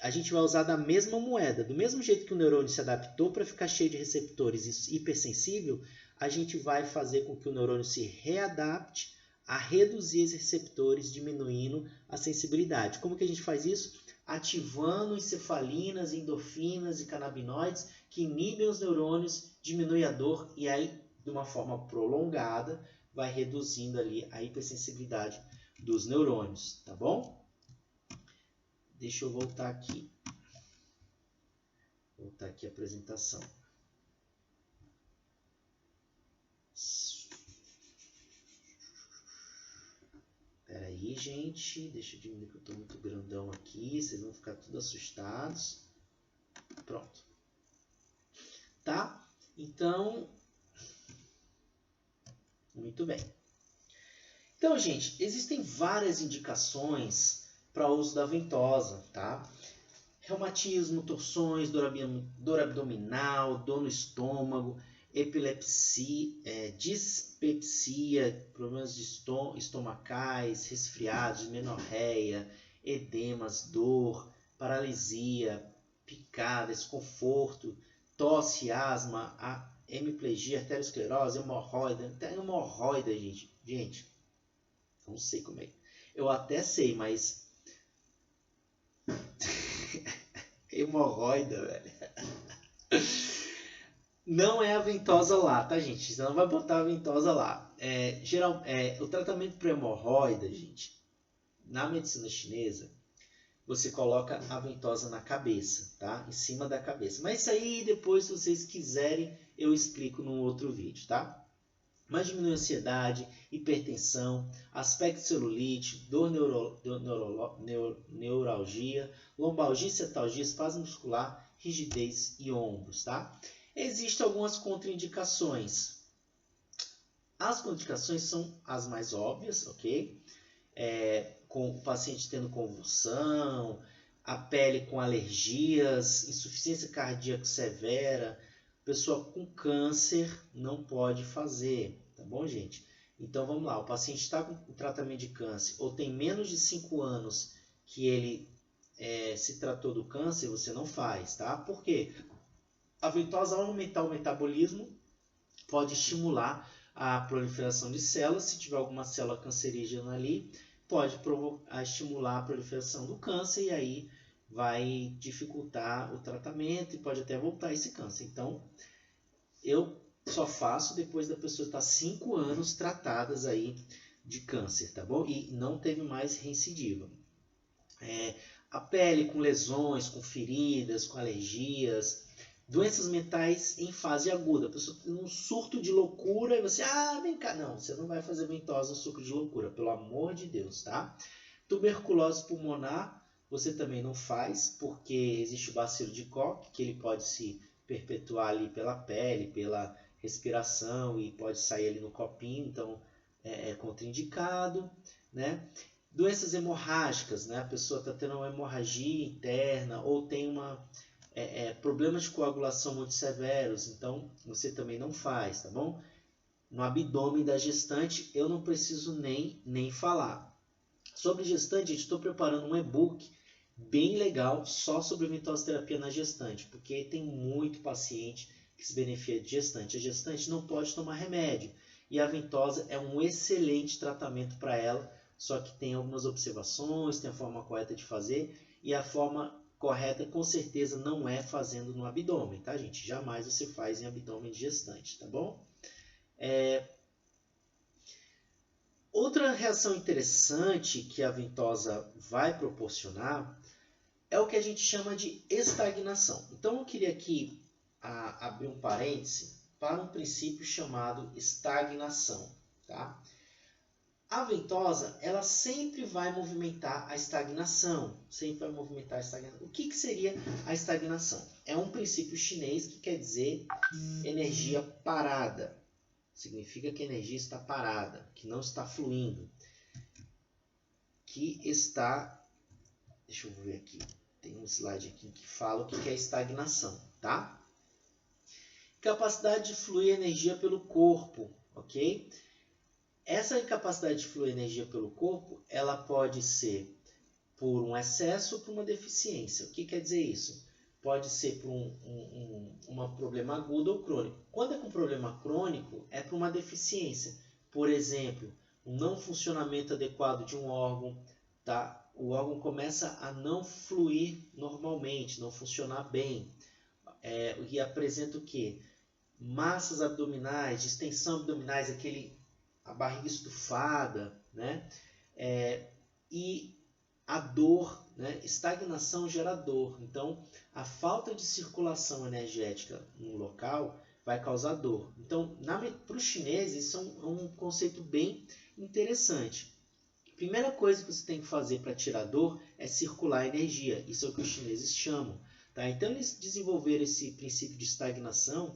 A gente vai usar da mesma moeda, do mesmo jeito que o neurônio se adaptou para ficar cheio de receptores hipersensível, a gente vai fazer com que o neurônio se readapte a reduzir esses receptores, diminuindo a sensibilidade. Como que a gente faz isso? Ativando encefalinas, endorfinas e canabinoides que inibem os neurônios, diminui a dor e aí, de uma forma prolongada, vai reduzindo ali a hipersensibilidade dos neurônios, tá bom? Deixa eu voltar aqui. Voltar aqui a apresentação. Espera aí, gente. Deixa eu diminuir que eu estou muito grandão aqui. Vocês vão ficar tudo assustados. Pronto. Tá? Então, muito bem. Então, gente, existem várias indicações para o uso da ventosa, tá? Reumatismo, torções, dor abdominal, dor no estômago, epilepsia, dispepsia, problemas estomacais, resfriados, menorreia, edemas, dor, paralisia, picada, desconforto, tosse, asma, hemiplegia, arteriosclerose, hemorroida. Até hemorroida, gente. Não sei como é. Eu até sei, mas... hemorroida, velho. Não é a ventosa lá, tá, gente? Você não vai botar a ventosa lá. O tratamento para hemorroida, gente, na medicina chinesa, você coloca a ventosa na cabeça, tá? Em cima da cabeça. Mas isso aí, depois, se vocês quiserem, eu explico num outro vídeo, tá? Mas diminui a ansiedade, hipertensão, aspecto celulite, dor neuralgia, lombalgia, cetalgia, espasmo muscular, rigidez e ombros, tá? Existem algumas contraindicações. As contraindicações são as mais óbvias, ok? Com o paciente tendo convulsão, a pele com alergias, insuficiência cardíaca severa, pessoa com câncer não pode fazer, tá bom, gente? Então vamos lá, o paciente está com tratamento de câncer ou tem menos de 5 anos que ele se tratou do câncer, você não faz, tá? Por quê? A ventosa, ao aumentar o metabolismo, pode estimular a proliferação de células. Se tiver alguma célula cancerígena ali, pode estimular a proliferação do câncer e aí vai dificultar o tratamento e pode até voltar esse câncer. Então, eu só faço depois da pessoa estar 5 anos tratadas aí de câncer, tá bom? E não teve mais recidiva. A pele com lesões, com feridas, com alergias, doenças mentais em fase aguda. A pessoa tem um surto de loucura e você, vem cá. Não, você não vai fazer ventosa no surto de loucura, pelo amor de Deus, tá? Tuberculose pulmonar, você também não faz, porque existe o bacilo de Koch, que ele pode se perpetuar ali pela pele, pela respiração e pode sair ali no copinho, então é contraindicado, né? Doenças hemorrágicas, né? A pessoa está tendo uma hemorragia interna ou tem problemas de coagulação muito severos, então você também não faz, tá bom? No abdômen da gestante eu não preciso nem falar. Sobre gestante, estou preparando um e-book bem legal só sobre ventosa-terapia na gestante, porque tem muito paciente que se beneficia de gestante. A gestante não pode tomar remédio e a ventosa é um excelente tratamento para ela, só que tem algumas observações, tem a forma correta de fazer e a forma correta com certeza não é fazendo no abdômen, tá, gente? Jamais você faz em abdômen de gestante, tá bom? Outra reação interessante que a ventosa vai proporcionar é o que a gente chama de estagnação. Então eu queria aqui abrir um parêntese para um princípio chamado estagnação, tá? A ventosa, ela sempre vai movimentar a estagnação, O que seria a estagnação? É um princípio chinês que quer dizer energia parada. Significa que a energia está parada, que não está fluindo, que está... Deixa eu ver aqui. Tem um slide aqui que fala o que é estagnação, tá? Capacidade de fluir energia pelo corpo, ok? Essa incapacidade de fluir energia pelo corpo, ela pode ser por um excesso ou por uma deficiência. O que quer dizer isso? Pode ser por um problema agudo ou crônico. Quando é com problema crônico, é por uma deficiência. Por exemplo, um não funcionamento adequado de um órgão, tá? O órgão começa a não fluir normalmente, não funcionar bem. E apresenta o quê? Massas abdominais, distensão abdominais, a barriga estufada, né? E a dor, né? Estagnação gera dor. Então, a falta de circulação energética no local vai causar dor. Então, para os chineses, isso é um conceito bem interessante. A primeira coisa que você tem que fazer para tirar dor é circular energia. Isso é o que os chineses chamam. Tá? Então, eles desenvolveram esse princípio de estagnação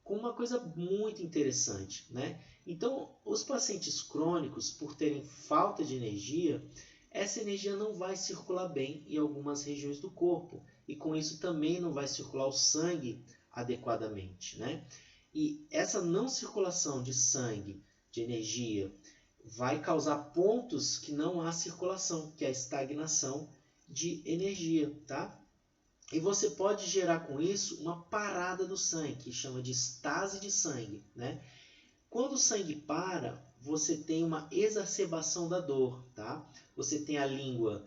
com uma coisa muito interessante, né? Então, os pacientes crônicos, por terem falta de energia, essa energia não vai circular bem em algumas regiões do corpo. E com isso também não vai circular o sangue adequadamente, né? E essa não circulação de sangue, de energia, vai causar pontos que não há circulação, que é a estagnação de energia, tá? E você pode gerar com isso uma parada do sangue, que chama de estase de sangue, né? Quando o sangue para, você tem uma exacerbação da dor, tá? Você tem a língua,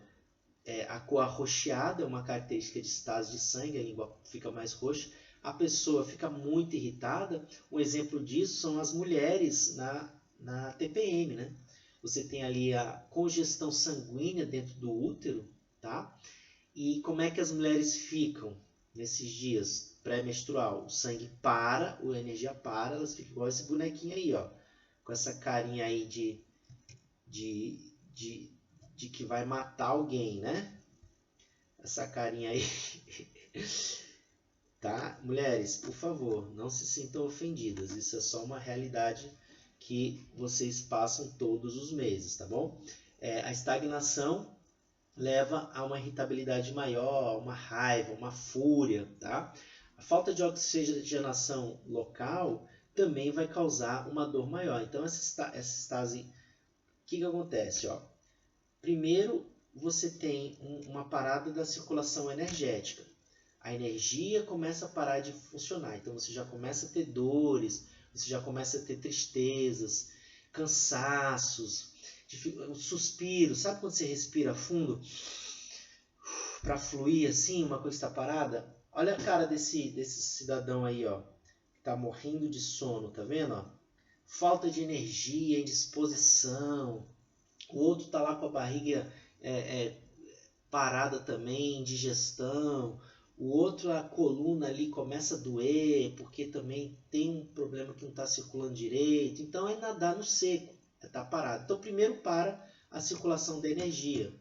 a cor arroxeada, é uma característica de estase de sangue, a língua fica mais roxa. A pessoa fica muito irritada. Um exemplo disso são as mulheres na TPM, né? Você tem ali a congestão sanguínea dentro do útero, tá? E como é que as mulheres ficam nesses dias pré-menstrual? O sangue para, a energia para, elas ficam igual esse bonequinho aí, ó, com essa carinha aí de que vai matar alguém, né? Essa carinha aí. Tá? Mulheres, por favor, não se sintam ofendidas. Isso é só uma realidade que vocês passam todos os meses, tá bom? A estagnação leva a uma irritabilidade maior, uma raiva, uma fúria, tá? A falta de oxigenação local também vai causar uma dor maior. Então, essa estase, o que acontece? Ó? Primeiro, você tem uma parada da circulação energética. A energia começa a parar de funcionar. Então, você já começa a ter dores, você já começa a ter tristezas, cansaços, suspiros. Sabe quando você respira fundo para fluir assim, uma coisa está parada? Olha a cara desse cidadão aí, ó, que está morrendo de sono, tá vendo? Ó? Falta de energia, indisposição. O outro está lá com a barriga parada também, indigestão. O outro, a coluna ali começa a doer, porque também tem um problema que não está circulando direito. Então, é nadar no seco, é estar parado. Então, primeiro para a circulação da energia.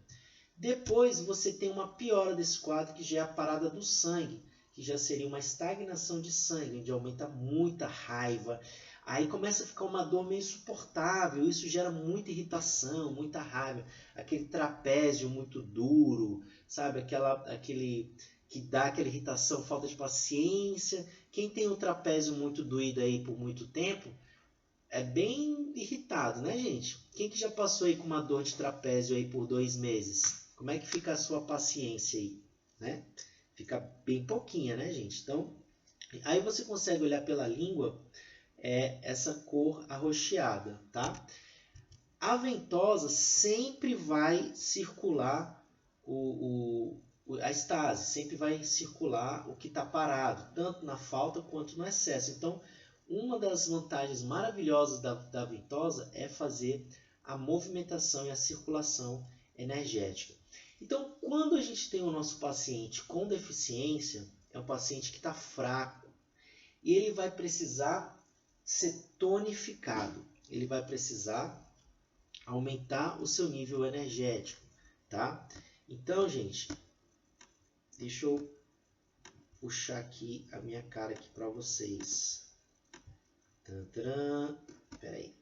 Depois, você tem uma piora desse quadro, que já é a parada do sangue, que já seria uma estagnação de sangue, onde aumenta muita raiva. Aí começa a ficar uma dor meio insuportável, isso gera muita irritação, muita raiva. Aquele trapézio muito duro, sabe? Aquele que dá aquela irritação, falta de paciência. Quem tem o trapézio muito doído aí por muito tempo, é bem irritado, né, gente? Quem que já passou aí com uma dor de trapézio aí por 2 meses? Como é que fica a sua paciência aí, né? Fica bem pouquinha, né, gente? Então, aí você consegue olhar pela língua essa cor arroxeada, tá? A ventosa sempre vai circular a estase, sempre vai circular o que está parado, tanto na falta quanto no excesso. Então, uma das vantagens maravilhosas da ventosa é fazer a movimentação e a circulação energética. Então, quando a gente tem o nosso paciente com deficiência, é um paciente que está fraco, e ele vai precisar ser tonificado, ele vai precisar aumentar o seu nível energético, tá? Então, gente, deixa eu puxar aqui a minha cara aqui para vocês. Espera aí.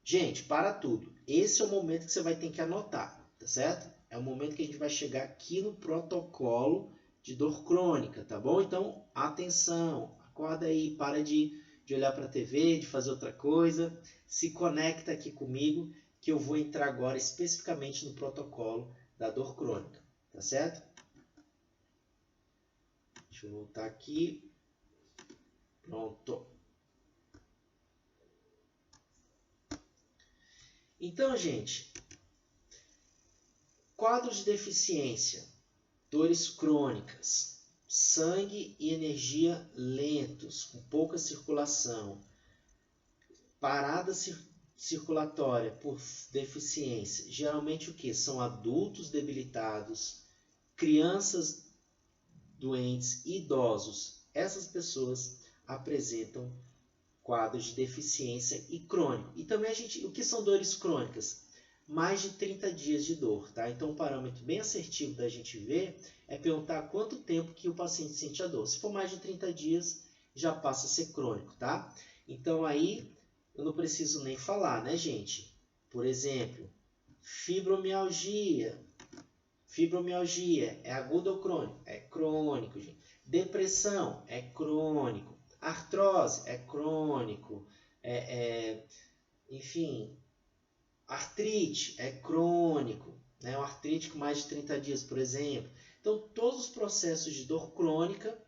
Gente, para tudo. Esse é o momento que você vai ter que anotar, tá certo? É o momento que a gente vai chegar aqui no protocolo de dor crônica, tá bom? Então, atenção, acorda aí, para de olhar para a TV, de fazer outra coisa. Se conecta aqui comigo, que eu vou entrar agora especificamente no protocolo da dor crônica, tá certo? Deixa eu voltar aqui. Pronto. Então, gente, quadro de deficiência, dores crônicas, sangue e energia lentos, com pouca circulação, parada circulatória por deficiência, geralmente o que? São adultos debilitados, crianças doentes, idosos. Essas pessoas apresentam quadros de deficiência e crônico. E também o que são dores crônicas? Mais de 30 dias de dor, tá? Então, um parâmetro bem assertivo da gente ver é perguntar quanto tempo que o paciente sente a dor. Se for mais de 30 dias, já passa a ser crônico, tá? Então, aí, eu não preciso nem falar, né, gente? Por exemplo, fibromialgia. Fibromialgia é agudo ou crônico? É crônico, gente. Depressão é crônico. Artrose é crônico. Enfim, artrite é crônico, né? Uma artrite com mais de 30 dias, por exemplo. Então, todos os processos de dor crônica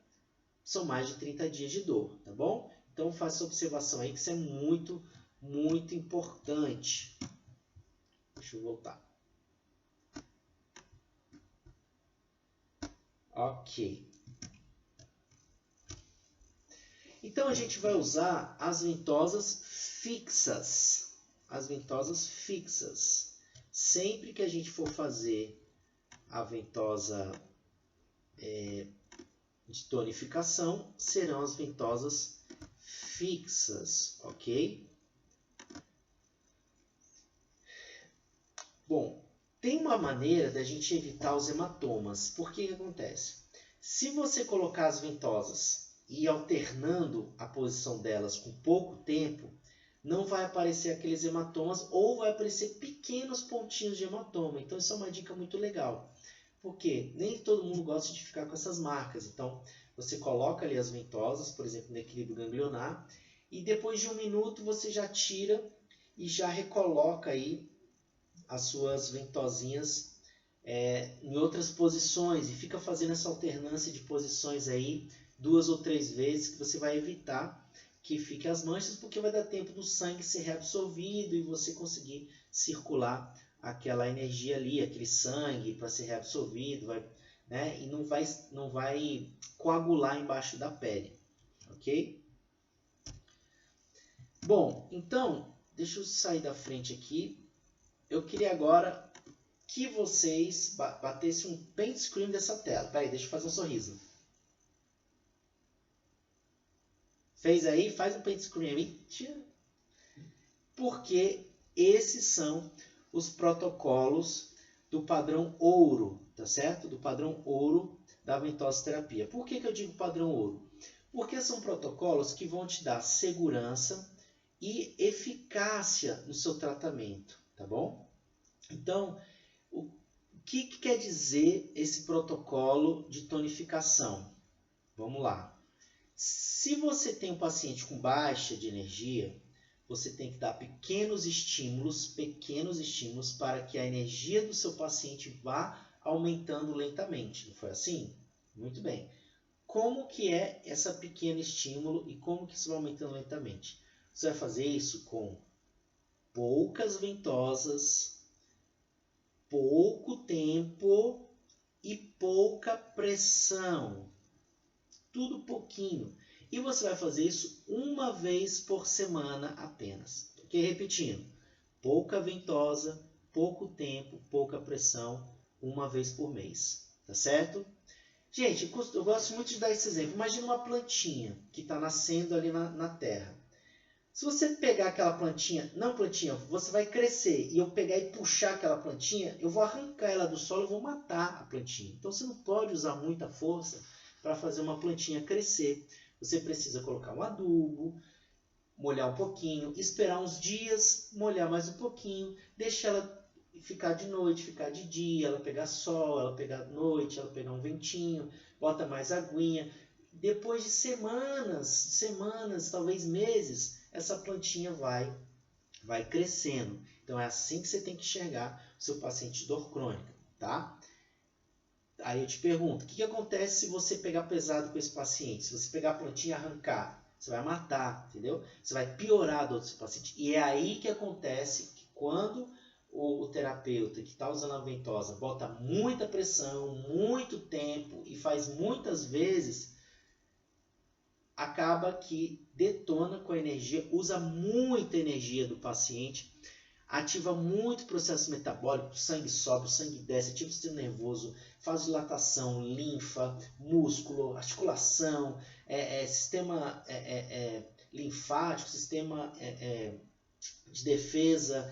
são mais de 30 dias de dor, tá bom? Então, faça essa observação aí, que isso é muito, muito importante. Deixa eu voltar. Ok. Então, a gente vai usar as ventosas fixas. As ventosas fixas. Sempre que a gente for fazer a ventosa de tonificação, serão as ventosas fixas, ok? Bom, tem uma maneira da gente evitar os hematomas. Por que acontece? Se você colocar as ventosas e ir alternando a posição delas com pouco tempo, não vai aparecer aqueles hematomas ou vai aparecer pequenos pontinhos de hematoma. Então, isso é uma dica muito legal. Porque nem todo mundo gosta de ficar com essas marcas. Então, você coloca ali as ventosas, por exemplo, no equilíbrio ganglionar, e depois de 1 minuto você já tira e já recoloca aí as suas ventosinhas em outras posições, e fica fazendo essa alternância de posições aí 2 ou 3 vezes, que você vai evitar que fique as manchas, porque vai dar tempo do sangue ser reabsorvido e você conseguir circular aquela energia ali, aquele sangue para ser reabsorvido, né? E não vai coagular embaixo da pele, ok? Bom, então, deixa eu sair da frente aqui. Eu queria agora que vocês batessem um paint screen dessa tela. Peraí, deixa eu fazer um sorriso. Fez aí? Faz um paint screen aí. Porque esses são os protocolos do padrão ouro, tá certo? Do padrão ouro da ventosoterapia. Por que eu digo padrão ouro? Porque são protocolos que vão te dar segurança e eficácia no seu tratamento, tá bom? Então, o que quer dizer esse protocolo de tonificação? Vamos lá. Se você tem um paciente com baixa de energia, você tem que dar pequenos estímulos para que a energia do seu paciente vá aumentando lentamente. Não foi assim? Muito bem. Como que é esse pequeno estímulo e como que isso vai aumentando lentamente? Você vai fazer isso com poucas ventosas, pouco tempo e pouca pressão. Tudo pouquinho. E você vai fazer isso uma vez por semana apenas. Ok? Repetindo. Pouca ventosa, pouco tempo, pouca pressão, uma vez por mês. Tá certo? Gente, eu gosto muito de dar esse exemplo. Imagina uma plantinha que está nascendo ali na terra. Se você pegar aquela plantinha, você vai crescer, e eu pegar e puxar aquela plantinha, eu vou arrancar ela do solo e vou matar a plantinha. Então você não pode usar muita força para fazer uma plantinha crescer. Você precisa colocar um adubo, molhar um pouquinho, esperar uns dias, molhar mais um pouquinho, deixar ela ficar de noite, ficar de dia, ela pegar sol, ela pegar noite, ela pegar um ventinho, bota mais aguinha. Depois de semanas, talvez meses, essa plantinha vai crescendo. Então é assim que você tem que enxergar o seu paciente de dor crônica, tá? Aí eu te pergunto, o que acontece se você pegar pesado com esse paciente? Se você pegar a plantinha e arrancar, você vai matar, entendeu? Você vai piorar a dor do seu paciente. E é aí que acontece que quando o terapeuta que está usando a ventosa bota muita pressão, muito tempo e faz muitas vezes, acaba que detona com a energia, usa muita energia do paciente, ativa muito o processo metabólico, o sangue sobe, o sangue desce, ativa o sistema nervoso, faz dilatação, linfa, músculo, articulação, sistema linfático, sistema de defesa,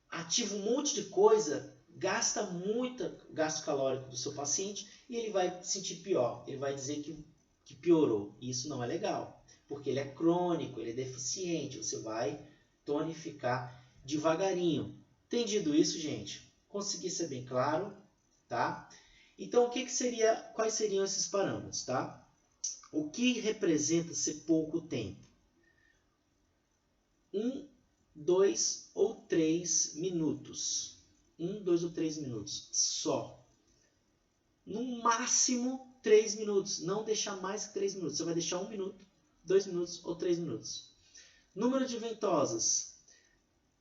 ativa um monte de coisa, gasta muito gasto calórico do seu paciente e ele vai sentir pior, ele vai dizer que piorou. Isso não é legal, porque ele é crônico, ele é deficiente. Você vai tonificar devagarinho. Entendido isso, gente? Consegui ser bem claro, tá? Então, quais seriam esses parâmetros, tá? O que representa ser pouco tempo? 1, 2 ou 3 minutos. 1, 2 ou 3 minutos só. No máximo 3 minutos. Não deixar mais que 3 minutos. Você vai deixar 1 minuto, 2 minutos ou 3 minutos. Número de ventosas.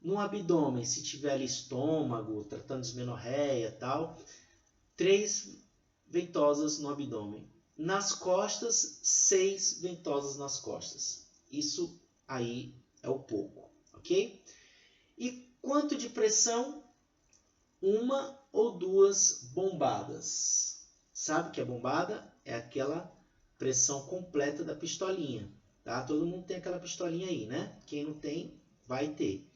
No abdômen, se tiver ali estômago, tratando de dismenorreia e tal, 3 ventosas no abdômen. Nas costas, 6 ventosas nas costas. Isso aí é o pouco, ok? E quanto de pressão? 1 ou 2 bombadas. Sabe o que é bombada? É aquela pressão completa da pistolinha. Tá? Todo mundo tem aquela pistolinha aí, né? Quem não tem, vai ter.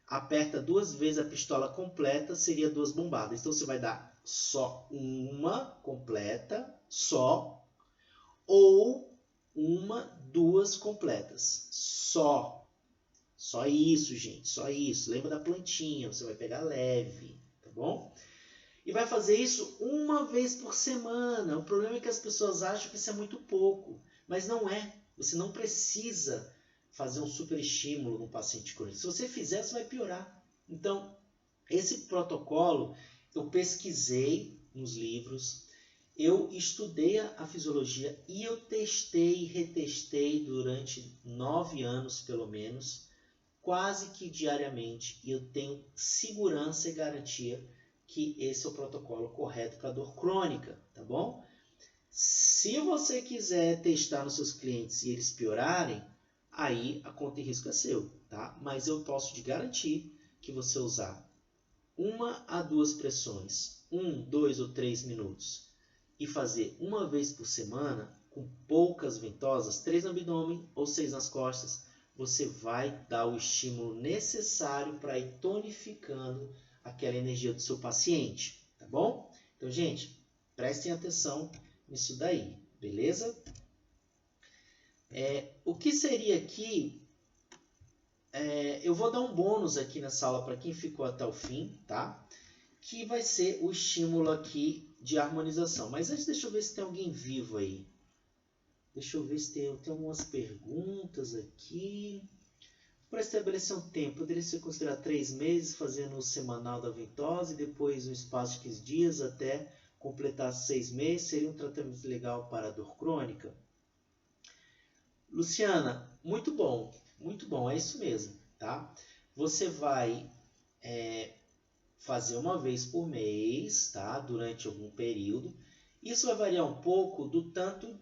Aperta 2 vezes a pistola completa, seria 2 bombadas. Então você vai dar só 1 completa, só, ou 1, 2 completas. Só. Só isso, gente. Só isso. Lembra da plantinha, você vai pegar leve, tá bom? E vai fazer isso uma vez por semana. O problema é que as pessoas acham que isso é muito pouco, mas não é. Você não precisa fazer um super estímulo no paciente crônico. Se você fizer, você vai piorar. Então, esse protocolo eu pesquisei nos livros, eu estudei a fisiologia e eu testei e retestei durante 9 anos, pelo menos, quase que diariamente. E eu tenho segurança e garantia que esse é o protocolo correto para dor crônica, tá bom? Se você quiser testar nos seus clientes e eles piorarem, aí a conta e risco é seu, tá? Mas eu posso te garantir que você usar 1 a 2 pressões, 1, 2 ou 3 minutos, e fazer uma vez por semana, com poucas ventosas, 3 no abdômen ou 6 nas costas, você vai dar o estímulo necessário para ir tonificando aquela energia do seu paciente, tá bom? Então, gente, prestem atenção nisso daí, beleza? O que seria aqui, eu vou dar um bônus aqui nessa aula para quem ficou até o fim, tá? Que vai ser o estímulo aqui de harmonização. Mas antes, deixa eu ver se tem alguém vivo aí. Deixa eu ver se tem algumas perguntas aqui. Para estabelecer um tempo, poderia ser considerado 3 meses, fazendo o semanal da ventosa e depois um espaço de 15 dias até completar 6 meses. Seria um tratamento legal para a dor crônica? Luciana, muito bom, é isso mesmo, tá? Você vai fazer uma vez por mês, tá? Durante algum período. Isso vai variar um pouco do tanto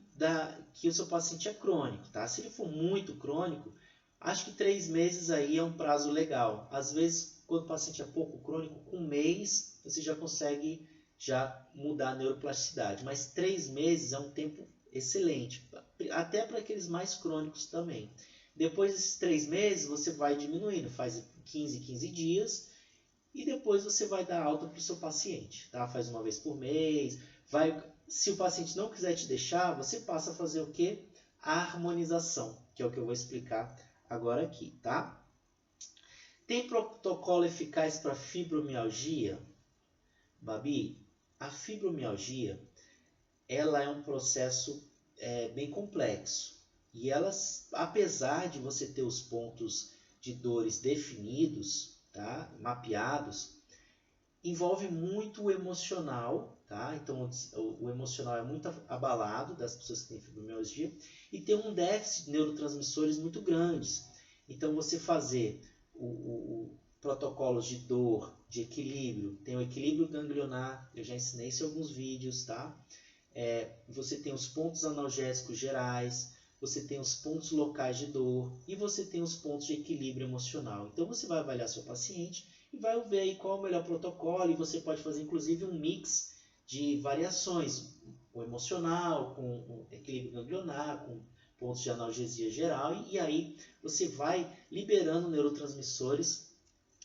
que o seu paciente é crônico, tá? Se ele for muito crônico, acho que 3 meses aí é um prazo legal. Às vezes, quando o paciente é pouco crônico, com 1 mês você já consegue mudar a neuroplasticidade. Mas 3 meses é um tempo excelente, até para aqueles mais crônicos também. Depois desses 3 meses, você vai diminuindo, faz 15 dias, e depois você vai dar alta para o seu paciente, tá? Faz uma vez por mês. Se o paciente não quiser te deixar, você passa a fazer o quê? A harmonização, que é o que eu vou explicar agora aqui, tá? Tem protocolo eficaz para fibromialgia? Babi, a fibromialgia, ela é um processo bem complexo. E elas, apesar de você ter os pontos de dores definidos, tá? Mapeados, envolve muito o emocional, tá? Então o emocional é muito abalado das pessoas que têm fibromialgia e tem um déficit de neurotransmissores muito grandes. Então você fazer o protocolos de dor, de equilíbrio, tem o equilíbrio ganglionar, eu já ensinei isso em alguns vídeos, tá? Você tem os pontos analgésicos gerais, você tem os pontos locais de dor e você tem os pontos de equilíbrio emocional. Então você vai avaliar seu paciente e vai ver aí qual é o melhor protocolo, e você pode fazer inclusive um mix de variações, o emocional, com o equilíbrio ganglionar, com pontos de analgesia geral, e aí você vai liberando neurotransmissores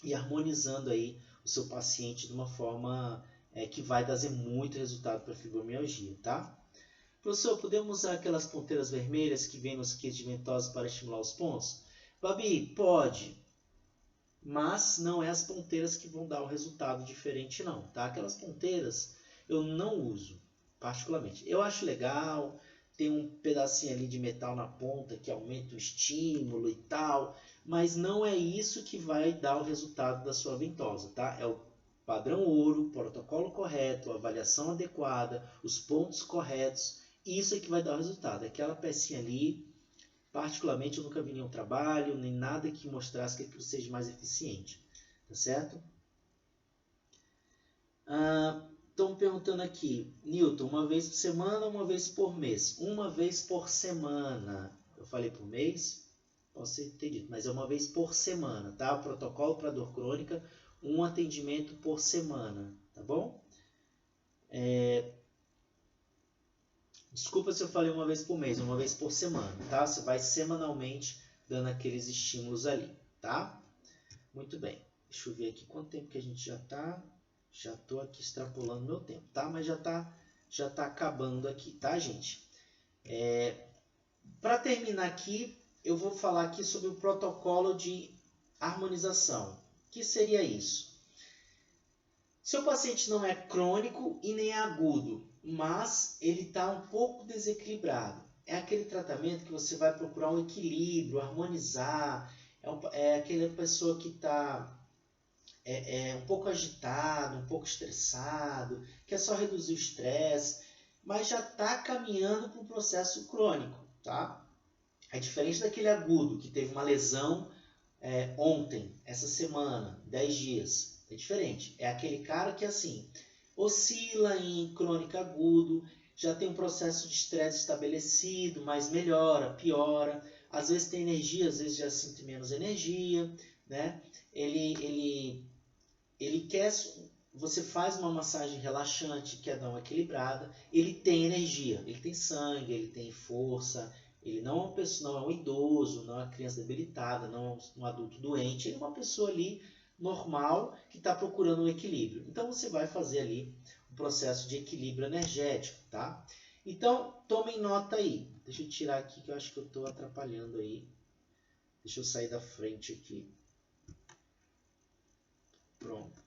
e harmonizando aí o seu paciente de uma forma que vai trazer muito resultado para a fibromialgia, tá? Professor, podemos usar aquelas ponteiras vermelhas que vêm nos kits de ventosa para estimular os pontos? Babi, pode, mas não é as ponteiras que vão dar o resultado diferente não, tá? Aquelas ponteiras eu não uso, particularmente. Eu acho legal, tem um pedacinho ali de metal na ponta que aumenta o estímulo e tal, mas não é isso que vai dar o resultado da sua ventosa, tá? É o padrão ouro, protocolo correto, avaliação adequada, os pontos corretos, isso é que vai dar o resultado. Aquela pecinha ali, particularmente, eu nunca vi nenhum trabalho, nem nada que mostrasse que aquilo seja mais eficiente, tá certo? Estão me perguntando aqui, Newton, uma vez por semana ou uma vez por mês? Uma vez por semana. Eu falei por mês? Posso ter dito, mas é uma vez por semana, tá? O protocolo para dor crônica, um atendimento por semana, tá bom? Desculpa se eu falei uma vez por mês, uma vez por semana, tá? Você vai semanalmente dando aqueles estímulos ali, tá? Muito bem. Deixa eu ver aqui quanto tempo que a gente já tá. Já tô aqui extrapolando meu tempo, tá? Mas já tá acabando aqui, tá, gente? Para terminar aqui, eu vou falar aqui sobre o protocolo de harmonização. O que seria isso? Seu paciente não é crônico e nem agudo, mas ele está um pouco desequilibrado. É aquele tratamento que você vai procurar um equilíbrio, harmonizar. É aquela pessoa que está um pouco agitado, um pouco estressado, quer só reduzir o estresse, mas já está caminhando para um processo crônico, tá? É diferente daquele agudo que teve uma lesão ontem, essa semana, 10 dias. É diferente. É aquele cara que assim, oscila em crônico agudo, já tem um processo de estresse estabelecido, mas melhora, piora. Às vezes tem energia, às vezes já sente menos energia, né? Ele quer, você faz uma massagem relaxante, quer dar uma equilibrada, ele tem energia, ele tem sangue, ele tem força, ele não é uma pessoa, não é um idoso, não é uma criança debilitada, não é um adulto doente, ele é uma pessoa ali normal que está procurando um equilíbrio. Então você vai fazer ali um processo de equilíbrio energético, tá? Então tomem nota aí. Deixa eu tirar aqui que eu acho que eu estou atrapalhando aí. Deixa eu sair da frente aqui. Pronto.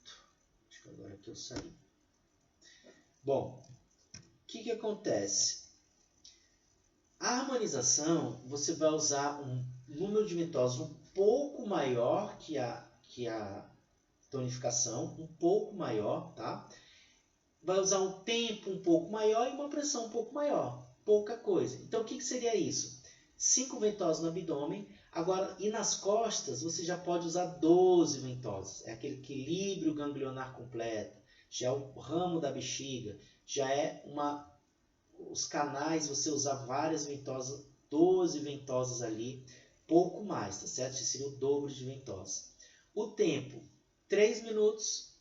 Acho que agora que eu saí. Bom, o que acontece? A harmonização, você vai usar um número de ventosos um pouco maior que a tonificação, um pouco maior, tá? Vai usar um tempo um pouco maior e uma pressão um pouco maior. Pouca coisa. Então, o que seria isso? 5 ventosos no abdômen. Agora, e nas costas, você já pode usar 12 ventosos. É aquele equilíbrio ganglionar completo. Já é o ramo da bexiga. Já é os canais, você usar várias ventosas, 12 ventosas ali, pouco mais, tá certo? Isso seria o dobro de ventosas. O tempo, 3 minutos,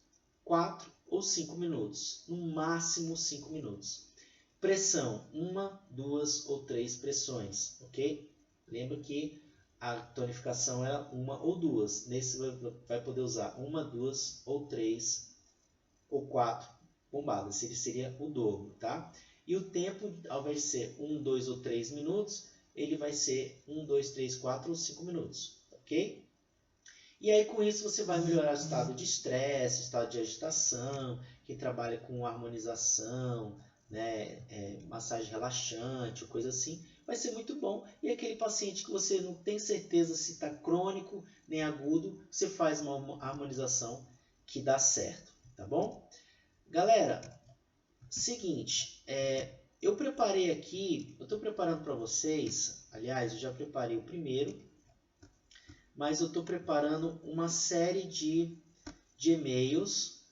4 ou 5 minutos. No máximo 5 minutos. Pressão, 1, 2 ou 3 pressões, ok? Lembra que a tonificação é 1 ou 2. Nesse vai poder usar 1, 2 ou 3 ou 4 bombadas. Esse seria o dobro, tá? E o tempo, ao invés de ser 1, 2 ou 3 minutos, ele vai ser 1, 2, 3, 4 ou 5 minutos, ok? E aí com isso você vai melhorar o estado de estresse, o estado de agitação, quem trabalha com harmonização, né, massagem relaxante, coisa assim, vai ser muito bom. E aquele paciente que você não tem certeza se está crônico nem agudo, você faz uma harmonização que dá certo, tá bom? Galera, seguinte, eu preparei aqui, eu estou preparando para vocês, aliás, eu já preparei o primeiro, mas eu estou preparando uma série de e-mails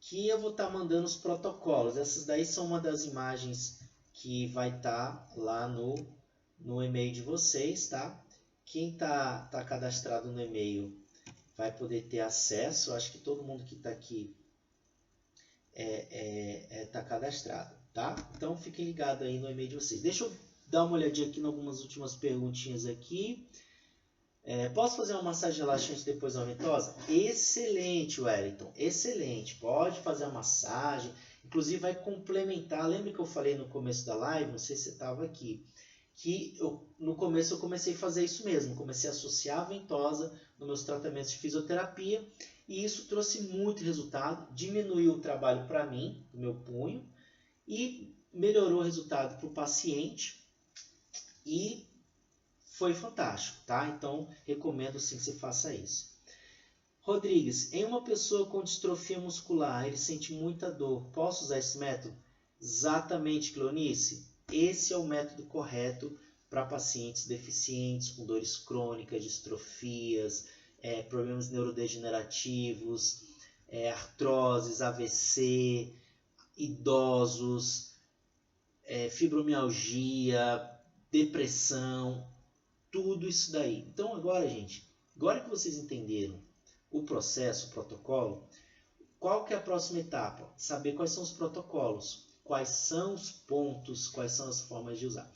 que eu vou estar mandando os protocolos. Essas daí são uma das imagens que vai estar lá no e-mail de vocês, tá? Quem tá cadastrado no e-mail vai poder ter acesso. Acho que todo mundo que está aqui tá cadastrado, tá? Então fiquem ligados aí no e-mail de vocês. Deixa eu dar uma olhadinha aqui em algumas últimas perguntinhas aqui. Posso fazer uma massagem relaxante depois da ventosa? Excelente, Wellington, excelente. Pode fazer a massagem, inclusive vai complementar. Lembra que eu falei no começo da live, não sei se você estava aqui, que no começo eu comecei a fazer isso mesmo, comecei a associar a ventosa nos meus tratamentos de fisioterapia e isso trouxe muito resultado, diminuiu o trabalho para mim, do meu punho, e melhorou o resultado para o paciente e foi fantástico, tá? Então, recomendo sim que você faça isso. Rodrigues, em uma pessoa com distrofia muscular, ele sente muita dor, posso usar esse método? Exatamente, Cleonice. Esse é o método correto para pacientes deficientes, com dores crônicas, distrofias, problemas neurodegenerativos, artroses, AVC, idosos, fibromialgia, depressão, tudo isso daí. Então agora, gente, agora que vocês entenderam o processo, o protocolo, qual que é a próxima etapa? Saber quais são os protocolos, quais são os pontos, quais são as formas de usar.